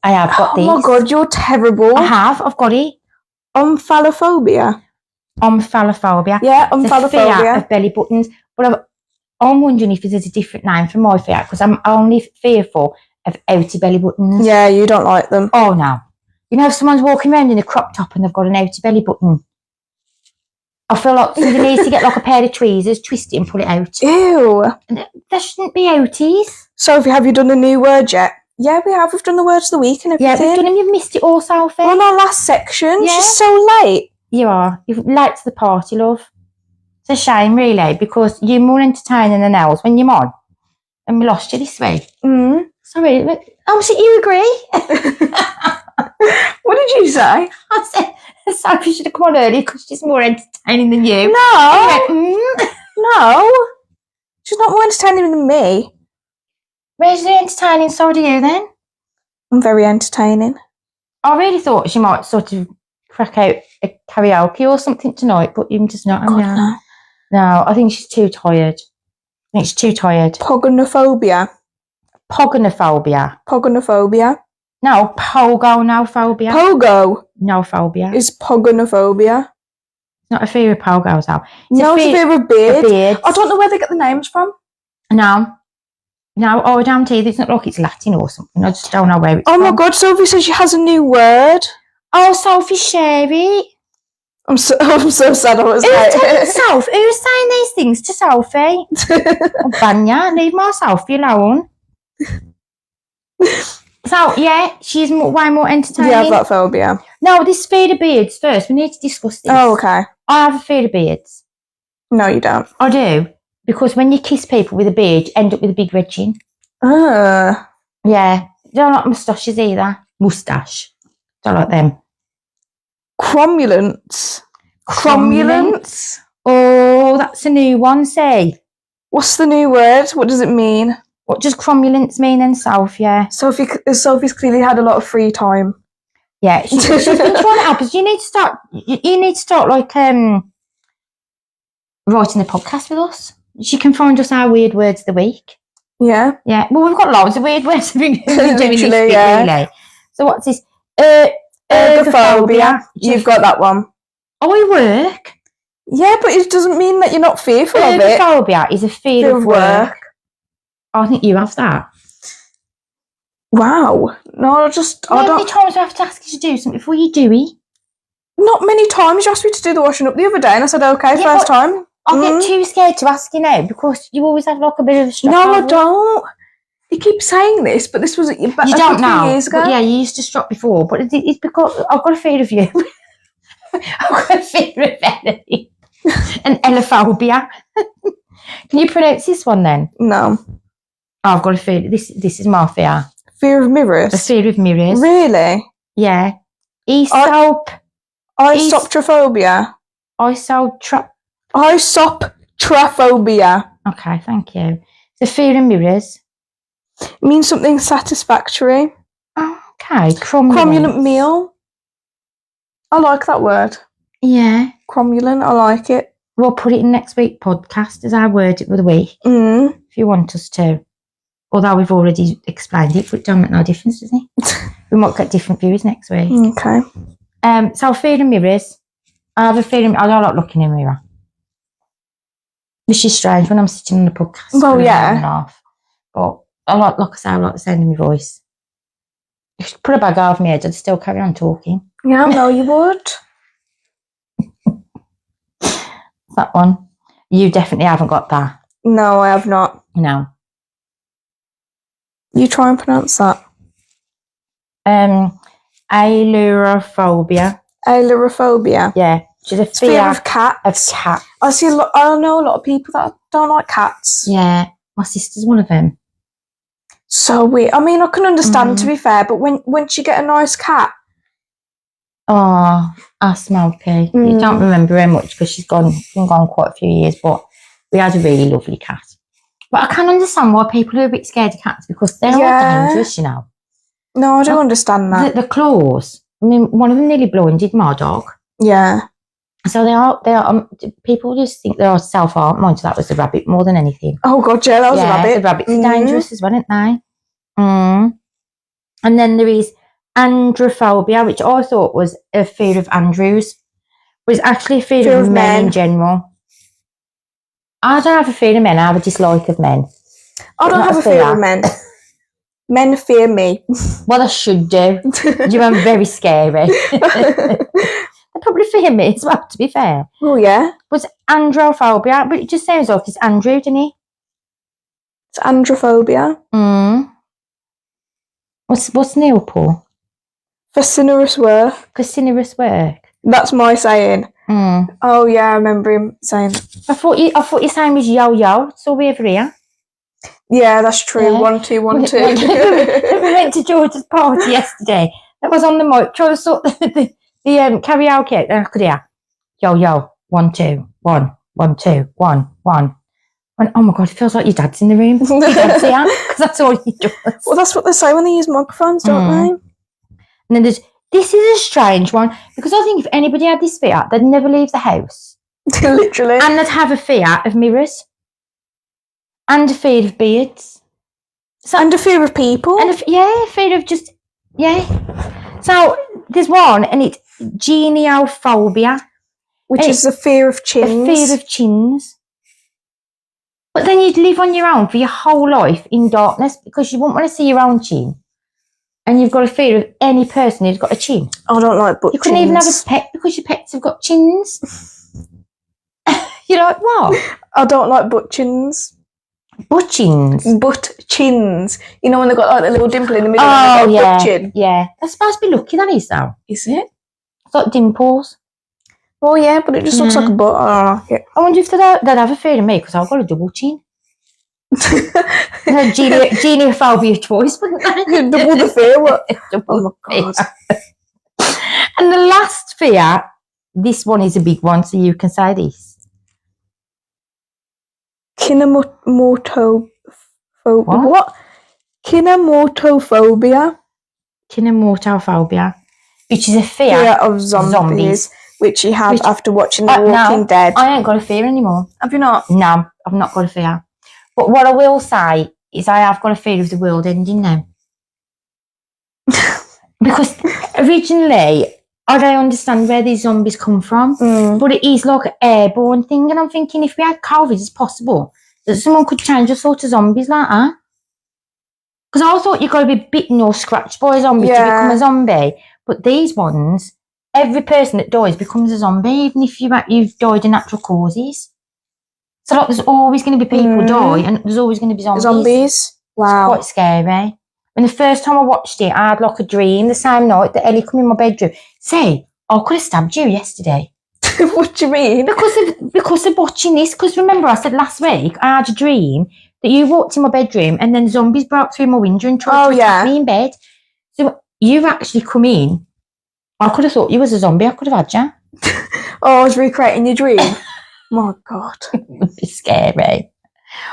[SPEAKER 1] I have got this.
[SPEAKER 2] Oh my God, you're terrible.
[SPEAKER 1] I've got it.
[SPEAKER 2] Omphalophobia.
[SPEAKER 1] Omphalophobia.
[SPEAKER 2] Yeah,
[SPEAKER 1] omphalophobia. The fear of belly buttons. But I'm wondering if there's a different name for my fear, because I'm only fearful of outy belly buttons.
[SPEAKER 2] Yeah, you don't like them.
[SPEAKER 1] Oh, no. You know, if someone's walking around in a crop top and they've got an outy belly button, I feel like somebody needs to get like a pair of tweezers, twist it and pull it out.
[SPEAKER 2] Ew.
[SPEAKER 1] There shouldn't be outies.
[SPEAKER 2] Sophie, have you done a new word yet? Yeah, we have. We've done the words of the week and everything.
[SPEAKER 1] Yeah, we've done them. You've missed it all, Sophie.
[SPEAKER 2] We're on our last section.
[SPEAKER 1] Yeah.
[SPEAKER 2] She's so late.
[SPEAKER 1] You are. You're late to the party, love. It's a shame, really, because you're more entertaining than else when you're on. And we lost you this week. Sorry. Oh, so you agree?
[SPEAKER 2] What did you say?
[SPEAKER 1] I said Sophie should have come on earlier because she's more entertaining than you.
[SPEAKER 2] No.
[SPEAKER 1] Went,
[SPEAKER 2] No. She's not more entertaining than me.
[SPEAKER 1] Where's the entertaining side of you, then?
[SPEAKER 2] I'm very entertaining.
[SPEAKER 1] I really thought she might sort of crack out a karaoke or something tonight, but you're just not. No, I think she's too tired. I think she's too tired.
[SPEAKER 2] Pogonophobia.
[SPEAKER 1] Pogonophobia.
[SPEAKER 2] Pogonophobia.
[SPEAKER 1] No, pogo-no-phobia.
[SPEAKER 2] Pogo.
[SPEAKER 1] No-phobia.
[SPEAKER 2] Is pogonophobia.
[SPEAKER 1] It's not a fear of pogos, though.
[SPEAKER 2] It's a fear of beards. I don't know where they get the names from.
[SPEAKER 1] No, I don't either. It's not like it's Latin or something. I just don't know where it's from.
[SPEAKER 2] Oh my God, Sophie says she has a new word.
[SPEAKER 1] Oh, Sophie, share it.
[SPEAKER 2] I'm so sad I was
[SPEAKER 1] Who's saying these things to Sophie? Banya, leave my Sophie alone. So, yeah, she's way more entertaining.
[SPEAKER 2] Yeah, that phobia.
[SPEAKER 1] No, this fear of beards first. We need to discuss this.
[SPEAKER 2] Oh, okay.
[SPEAKER 1] I have a fear of beards.
[SPEAKER 2] No, you don't.
[SPEAKER 1] I do. Because when you kiss people with a beard, you end up with a big red chin.
[SPEAKER 2] Yeah.
[SPEAKER 1] Don't like moustaches either. Moustache. Don't like them.
[SPEAKER 2] Cromulence.
[SPEAKER 1] Oh, that's a new one, say.
[SPEAKER 2] What's the new word? What does it mean?
[SPEAKER 1] What does cromulence mean in South, yeah?
[SPEAKER 2] Sophie's clearly had a lot of free time.
[SPEAKER 1] Yeah, she's been trying to help us. You need to start like writing the podcast with us. She can find us our weird words of the week.
[SPEAKER 2] Yeah.
[SPEAKER 1] Yeah. Well, we've got loads of weird words we've been doing this bit, really. So what's this?
[SPEAKER 2] Ergophobia. You've got that one.
[SPEAKER 1] I work.
[SPEAKER 2] Yeah, but it doesn't mean that you're not fearful of it.
[SPEAKER 1] Ergophobia is a fear of work. I think you have that.
[SPEAKER 2] Wow. No,
[SPEAKER 1] How many times do I have to ask you to do something before you do it?
[SPEAKER 2] Not many times. You asked me to do the washing up the other day and I said, okay, first time.
[SPEAKER 1] I get too scared to ask you now because you always have like a bit of a strop.
[SPEAKER 2] No, I don't. You keep saying this, but this was
[SPEAKER 1] you don't know.
[SPEAKER 2] Years ago.
[SPEAKER 1] Yeah, you used to strop before, but it's because I've got a fear of you. I've got a fear of anything. An ellophobia. Can you pronounce this one then?
[SPEAKER 2] No.
[SPEAKER 1] Oh, I've got a fear. This is my fear.
[SPEAKER 2] Fear of mirrors?
[SPEAKER 1] A fear of mirrors.
[SPEAKER 2] Really?
[SPEAKER 1] Yeah.
[SPEAKER 2] Isoptrophobia? Isoptrophobia.
[SPEAKER 1] Okay, thank you. It's a fear of mirrors.
[SPEAKER 2] It means something satisfactory.
[SPEAKER 1] Oh, okay.
[SPEAKER 2] Cromulent meal. I like that word.
[SPEAKER 1] Yeah.
[SPEAKER 2] Cromulent, I like it.
[SPEAKER 1] We'll put it in next week's podcast as our word of the week. If you want us to. Although we've already explained it, but it don't make no difference, does it? We might get different views next week.
[SPEAKER 2] Okay.
[SPEAKER 1] So fear of mirrors. I have a feeling I don't like looking in a mirror. Which is strange when I'm sitting on the podcast.
[SPEAKER 2] Well, yeah.
[SPEAKER 1] An hour and a half. But I like I like the sound of my voice. If you put a bag over my head, I'd still carry on talking.
[SPEAKER 2] Yeah, I know you would.
[SPEAKER 1] That one. You definitely haven't got that.
[SPEAKER 2] No, I have not.
[SPEAKER 1] No.
[SPEAKER 2] You try and pronounce that.
[SPEAKER 1] Ailurophobia.
[SPEAKER 2] Ailurophobia.
[SPEAKER 1] Yeah. Which is a
[SPEAKER 2] fear of cats.
[SPEAKER 1] Of cats.
[SPEAKER 2] I know a lot of people that don't like cats.
[SPEAKER 1] Yeah. My sister's one of them.
[SPEAKER 2] So weird. I mean, I can understand, to be fair, but once you get a nice cat.
[SPEAKER 1] Oh, our Smokey. You don't remember her much because she's been gone quite a few years, but we had a really lovely cat. But I can understand why people are a bit scared of cats because they're all dangerous, you know.
[SPEAKER 2] No, I don't understand that.
[SPEAKER 1] The claws. I mean, one of them nearly blinded my dog.
[SPEAKER 2] Yeah.
[SPEAKER 1] So they are. People just think they're self-harm. Mind you, that was the rabbit more than anything.
[SPEAKER 2] Oh God, yeah, that was a rabbit.
[SPEAKER 1] The rabbits are dangerous as well, aren't they? And then there is androphobia, which I thought was a fear of andrews, but it's actually a fear of men in general. I don't have a fear of men. I have a dislike of men.
[SPEAKER 2] I don't have a fear of men. Men fear me.
[SPEAKER 1] Well, I should do. You are very scary. They probably fear me as well, to be fair.
[SPEAKER 2] Oh, yeah.
[SPEAKER 1] But androphobia, but it just sounds like it's Andrew, doesn't it?
[SPEAKER 2] It's androphobia.
[SPEAKER 1] What's Neil, Paul?
[SPEAKER 2] Facinerous work.
[SPEAKER 1] Facinerous work.
[SPEAKER 2] That's my saying. Oh, yeah, I remember him saying.
[SPEAKER 1] I thought your saying was yo-yo. It's all over here.
[SPEAKER 2] Yeah, that's true.
[SPEAKER 1] Yeah.
[SPEAKER 2] 1, 2, 1, 2.
[SPEAKER 1] We went to George's party yesterday. That was on the mic trying to sort the karaoke. And I could hear yo-yo, 1, 2, 1, 1, 2, 1, 1. And, oh my God, it feels like your dad's in the room. Your dad's here, because that's all he does.
[SPEAKER 2] Well, that's what they say when they use microphones, don't they?
[SPEAKER 1] And then this is a strange one, because I think if anybody had this fear, they'd never leave the house.
[SPEAKER 2] Literally.
[SPEAKER 1] And they'd have a fear of mirrors. And a fear of beards.
[SPEAKER 2] And a fear of people.
[SPEAKER 1] And a fear of just, So there's one, and it's geniophobia.
[SPEAKER 2] Which is a fear of chins.
[SPEAKER 1] A fear of chins. But then you'd live on your own for your whole life in darkness because you wouldn't want to see your own chin. And you've got a fear of any person who's got a chin.
[SPEAKER 2] I don't like butt chins.
[SPEAKER 1] You couldn't even have a pet because your pets have got chins. You're like, what?
[SPEAKER 2] I don't like butt chins.
[SPEAKER 1] Butt chins?
[SPEAKER 2] Butt chins. You know when they've got like a little dimple in the middle
[SPEAKER 1] and
[SPEAKER 2] they've got a butt chin?
[SPEAKER 1] Yeah. That's supposed to be lucky, that is, though.
[SPEAKER 2] Is it?
[SPEAKER 1] It's like dimples.
[SPEAKER 2] Well, yeah, but it just looks like a butt. I don't like it.
[SPEAKER 1] I wonder if they'd have a fear of me because I've got a double chin. Geniophobia twice, wouldn't they?
[SPEAKER 2] Double the fear. What?
[SPEAKER 1] Oh my God. And the last fear, this one is a big one, so you can say this.
[SPEAKER 2] Kinemotophobia.
[SPEAKER 1] What?
[SPEAKER 2] Kinemotophobia.
[SPEAKER 1] Kinemotophobia, which is a fear
[SPEAKER 2] of zombies. Which you have after watching The Walking Dead.
[SPEAKER 1] I ain't got a fear anymore.
[SPEAKER 2] Have you not?
[SPEAKER 1] No, I've not got a fear. But what I will say is I have got a fear of the world ending now. Because originally, I don't understand where these zombies come from, but it is like an airborne thing. And I'm thinking if we had COVID, it's possible that someone could change a sort of zombies like that. Because I thought you've got to be bitten or scratched by a zombie to become a zombie. But these ones... Every person that dies becomes a zombie, even if you've died of natural causes. So like, there's always going to be people die, and there's always going to be zombies.
[SPEAKER 2] Wow.
[SPEAKER 1] It's quite scary. And the first time I watched it, I had like a dream the same night that Ellie come in my bedroom. Say, I could have stabbed you yesterday.
[SPEAKER 2] What do you mean?
[SPEAKER 1] Because of watching this. Because remember, I said last week I had a dream that you walked in my bedroom and then zombies broke through my window and tried to attack me in bed. So you've actually come in. I could have thought you was a zombie. I could have had you.
[SPEAKER 2] Oh, I was recreating your dream. My God.
[SPEAKER 1] It would be scary.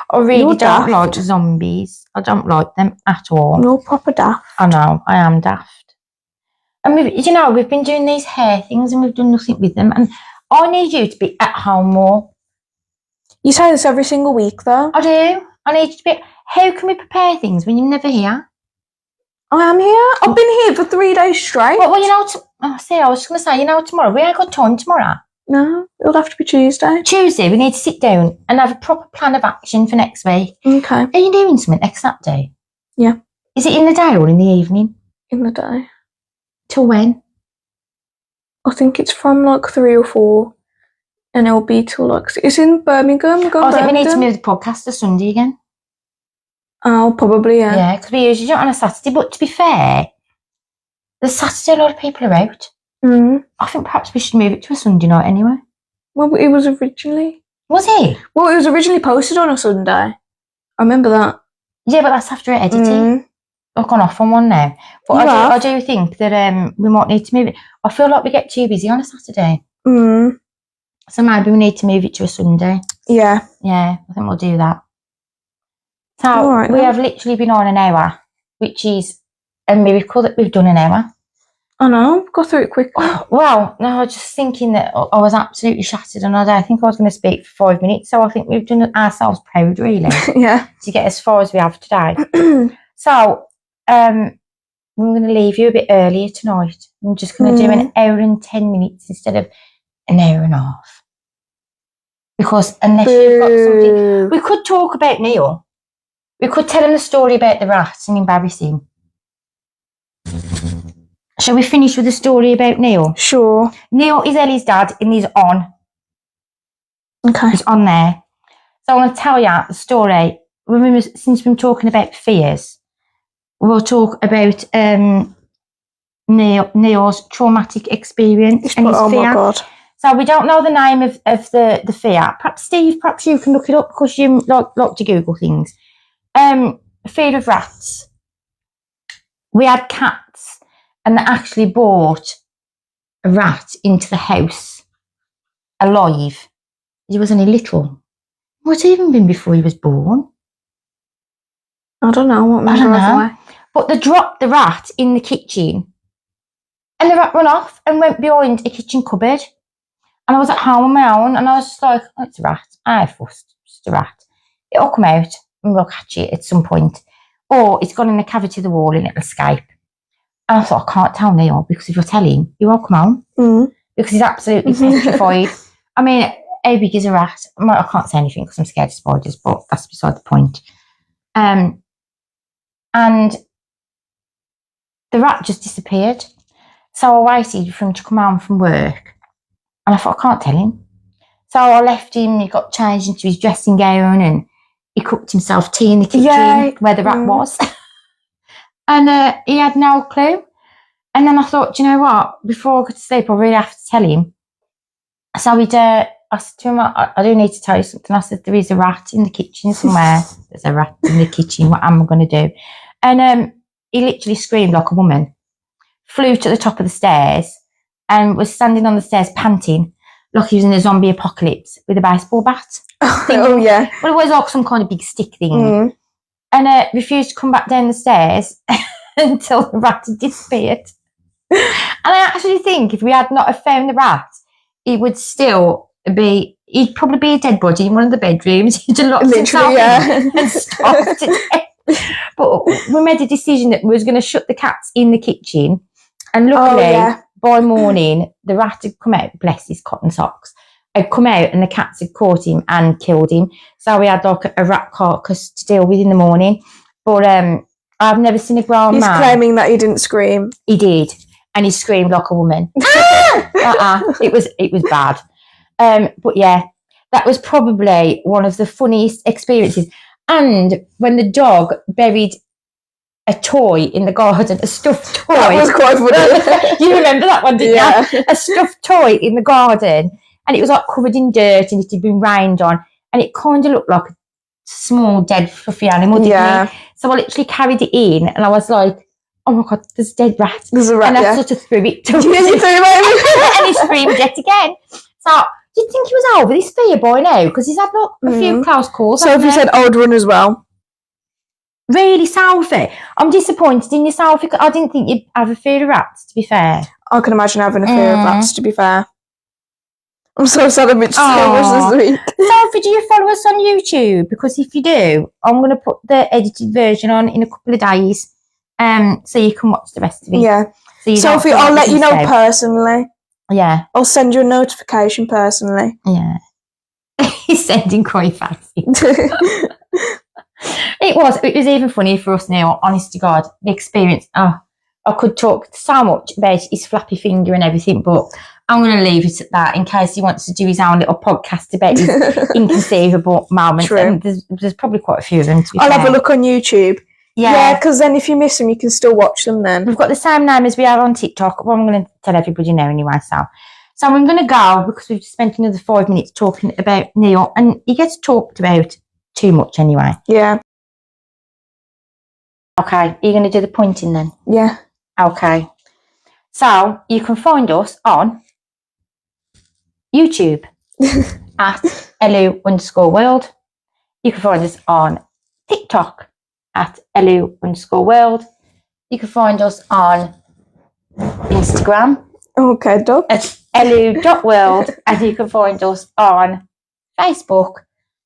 [SPEAKER 1] I really don't like zombies. I don't like them at all.
[SPEAKER 2] You're proper daft.
[SPEAKER 1] I know, I am daft. And we've been doing these hair things and we've done nothing with them. And I need you to be at home more.
[SPEAKER 2] You say this every single week, though.
[SPEAKER 1] I do. I need you to be. How can we prepare things when you're never here?
[SPEAKER 2] I am here. I've been here for 3 days straight.
[SPEAKER 1] Well, I was just going to say, tomorrow, we ain't got time tomorrow.
[SPEAKER 2] No, it'll have to be Tuesday.
[SPEAKER 1] Tuesday, we need to sit down and have a proper plan of action for next week.
[SPEAKER 2] Okay.
[SPEAKER 1] Are you doing something next Saturday?
[SPEAKER 2] Yeah.
[SPEAKER 1] Is it in the day or in the evening?
[SPEAKER 2] In the day.
[SPEAKER 1] Till when?
[SPEAKER 2] I think it's from like 3 or 4. And it'll be till like... It's in Birmingham.
[SPEAKER 1] I think we need to move the podcast to Sunday again.
[SPEAKER 2] Oh, probably, yeah.
[SPEAKER 1] Yeah, because we usually do it on a Saturday. But to be fair, the Saturday a lot of people are out. I think perhaps we should move it to a Sunday night anyway.
[SPEAKER 2] Well, it was originally...
[SPEAKER 1] Was it?
[SPEAKER 2] Well, it was originally posted on a Sunday. I remember that.
[SPEAKER 1] Yeah, but that's after editing. I've gone off on one now. But I do think that we might need to move it. I feel like we get too busy on a Saturday. So maybe we need to move it to a Sunday.
[SPEAKER 2] Yeah.
[SPEAKER 1] Yeah, I think we'll do that. So we have literally been on an hour, which is a miracle that we've done an hour.
[SPEAKER 2] I know, got through it quickly.
[SPEAKER 1] Well, no, I was just thinking that I was absolutely shattered and I think I was going to speak for 5 minutes. So I think we've done ourselves proud, really.
[SPEAKER 2] Yeah.
[SPEAKER 1] To get as far as we have today. So we're going to leave you a bit earlier tonight. I'm just going to do an hour and 10 minutes instead of an hour and a half. Because unless you've got something... We could talk about Neil. We could tell him the story about the rats and embarrass him. Shall we finish with the story about Neil?
[SPEAKER 2] Sure.
[SPEAKER 1] Neil is Ellie's dad and he's on.
[SPEAKER 2] Okay. He's
[SPEAKER 1] on there. So I want to tell you the story. Remember, since we've been talking about fears, we'll talk about Neil's traumatic experience and his fear.
[SPEAKER 2] My God.
[SPEAKER 1] So we don't know the name of the fear. Perhaps, Steve, you can look it up because you like to Google things. Fear of rats. We had cats and they actually brought a rat into the house alive. He was only little. What's even been before he was born?
[SPEAKER 2] I don't know.
[SPEAKER 1] I don't know. But they dropped the rat in the kitchen and the rat ran off and went behind a kitchen cupboard. And I was at home on my own and I was just like, oh, it's a rat. I fussed. It's just a rat. It'll come out and we'll catch it at some point. Or it's gone in the cavity of the wall and it'll escape. And I thought, I can't tell Neil because if I tell him, he won't come home. Because he's absolutely petrified. I mean, how big is a rat? I can't say anything because I'm scared of spiders, but that's beside the point. And the rat just disappeared. So I waited for him to come home from work. And I thought, I can't tell him. So I left him, he got changed into his dressing gown and he cooked himself tea in the kitchen where the rat was. And he had no clue. And then I thought, do you know what? Before I go to sleep, I really have to tell him. So I said to him, I do need to tell you something. I said, there is a rat in the kitchen somewhere. There's a rat in the kitchen. What am I going to do? And he literally screamed like a woman, flew to the top of the stairs and was standing on the stairs panting like he was in a zombie apocalypse with a baseball bat.
[SPEAKER 2] Oh, yeah.
[SPEAKER 1] Well, it was like some kind of big stick thing. And refused to come back down the stairs until the rat had disappeared. And I actually think if we had not have found the rat, it would still be, he'd probably be a dead body in one of the bedrooms. He'd have locked himself in and starved to death. But we made a decision that we was going to shut the cats in the kitchen. And luckily, by morning, the rat had come out, bless his cotton socks, had come out and the cats had caught him and killed him. So we had like a rat carcass to deal with in the morning. But I've never seen a grown man.
[SPEAKER 2] He's claiming that he didn't scream.
[SPEAKER 1] He did. And he screamed like a woman. It was bad. But yeah, that was probably one of the funniest experiences. And when the dog buried a toy in the garden, a stuffed toy.
[SPEAKER 2] That was quite funny.
[SPEAKER 1] You remember that one, didn't you? A stuffed toy in the garden. and it was like covered in dirt and it had been rained on, and it kind of looked like a small dead fluffy animal, didn't it? So I literally carried it in, and I was like, oh my God, there's a dead rat.
[SPEAKER 2] There's a rat,
[SPEAKER 1] and I sort of threw it to him.
[SPEAKER 2] And
[SPEAKER 1] he screamed yet again. So do you think he was over this fear by now? Because he's had like a few close calls.
[SPEAKER 2] So if you said old run as well.
[SPEAKER 1] Really, Sophie? I'm disappointed in you, Sophie. I didn't think you'd have a fear of rats, to be fair.
[SPEAKER 2] I can imagine having a fear of rats, to be fair. I'm so sad I've been so much this week.
[SPEAKER 1] Sophie, do you follow us on YouTube? Because if you do, I'm going to put the edited version on in a couple of days, so you can watch the rest of it.
[SPEAKER 2] Yeah.
[SPEAKER 1] So
[SPEAKER 2] Sophie, I'll let you know personally.
[SPEAKER 1] Yeah.
[SPEAKER 2] I'll send you a notification personally.
[SPEAKER 1] Yeah. He's sending quite fast. It was even funny for us now, honest to God. The experience, I could talk so much about his flappy finger and everything, but I'm going to leave it at that in case he wants to do his own little podcast about his inconceivable moments.
[SPEAKER 2] True.
[SPEAKER 1] And there's probably quite a few of them, to be
[SPEAKER 2] I'll
[SPEAKER 1] fair.
[SPEAKER 2] have a look on YouTube. Yeah, because then if you miss them, you can still watch them then.
[SPEAKER 1] We've got the same name as we have on TikTok. Well, I'm going to tell everybody now anyway, so I'm going to go because we've spent another 5 minutes talking about Neil, and he gets talked about too much anyway.
[SPEAKER 2] Yeah.
[SPEAKER 1] Okay, are you going to do the pointing then?
[SPEAKER 2] Yeah.
[SPEAKER 1] Okay. So you can find us on YouTube at ellou.world. You can find us on TikTok at ellou.world. You can find us on Instagram.
[SPEAKER 2] Okay, Doc.
[SPEAKER 1] At ellou.world. And you can find us on Facebook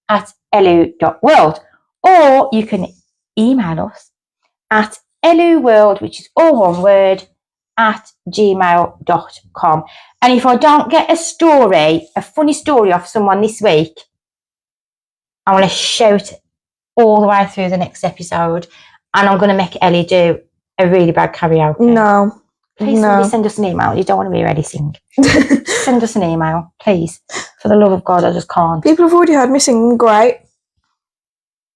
[SPEAKER 1] at ellou.world. Or you can email us at ellou.world, which is all one word, at gmail.com. And if I don't get a funny story off someone this week, I want to shout all the way through the next episode, and I'm going to make Ellie do a really bad karaoke.
[SPEAKER 2] No.
[SPEAKER 1] Please somebody send us an email. You don't want to hear Ellie sing. Send us an email, please. For the love of God, I just can't.
[SPEAKER 2] People have already heard me sing great.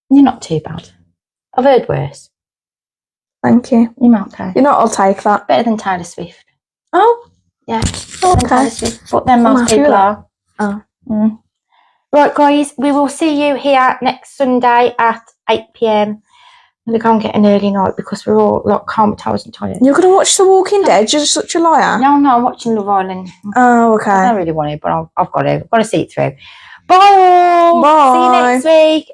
[SPEAKER 1] You're not too bad. I've heard worse.
[SPEAKER 2] Thank you.
[SPEAKER 1] You're okay.
[SPEAKER 2] You know what, I'll take that.
[SPEAKER 1] Better than Taylor Swift.
[SPEAKER 2] Oh.
[SPEAKER 1] Yeah.
[SPEAKER 2] Okay.
[SPEAKER 1] Taylor Swift, but then most people are.
[SPEAKER 2] Oh.
[SPEAKER 1] Right, guys, we will see you here next Sunday at 8 p.m. I'm going to go and get an early night because we're all like comatose and tired.
[SPEAKER 2] You're going to watch The Walking Dead? You're such a liar.
[SPEAKER 1] No, I'm watching Love Island.
[SPEAKER 2] Oh, okay.
[SPEAKER 1] I don't really want to, but I've got to see it through. Bye all.
[SPEAKER 2] Bye.
[SPEAKER 1] See you next week.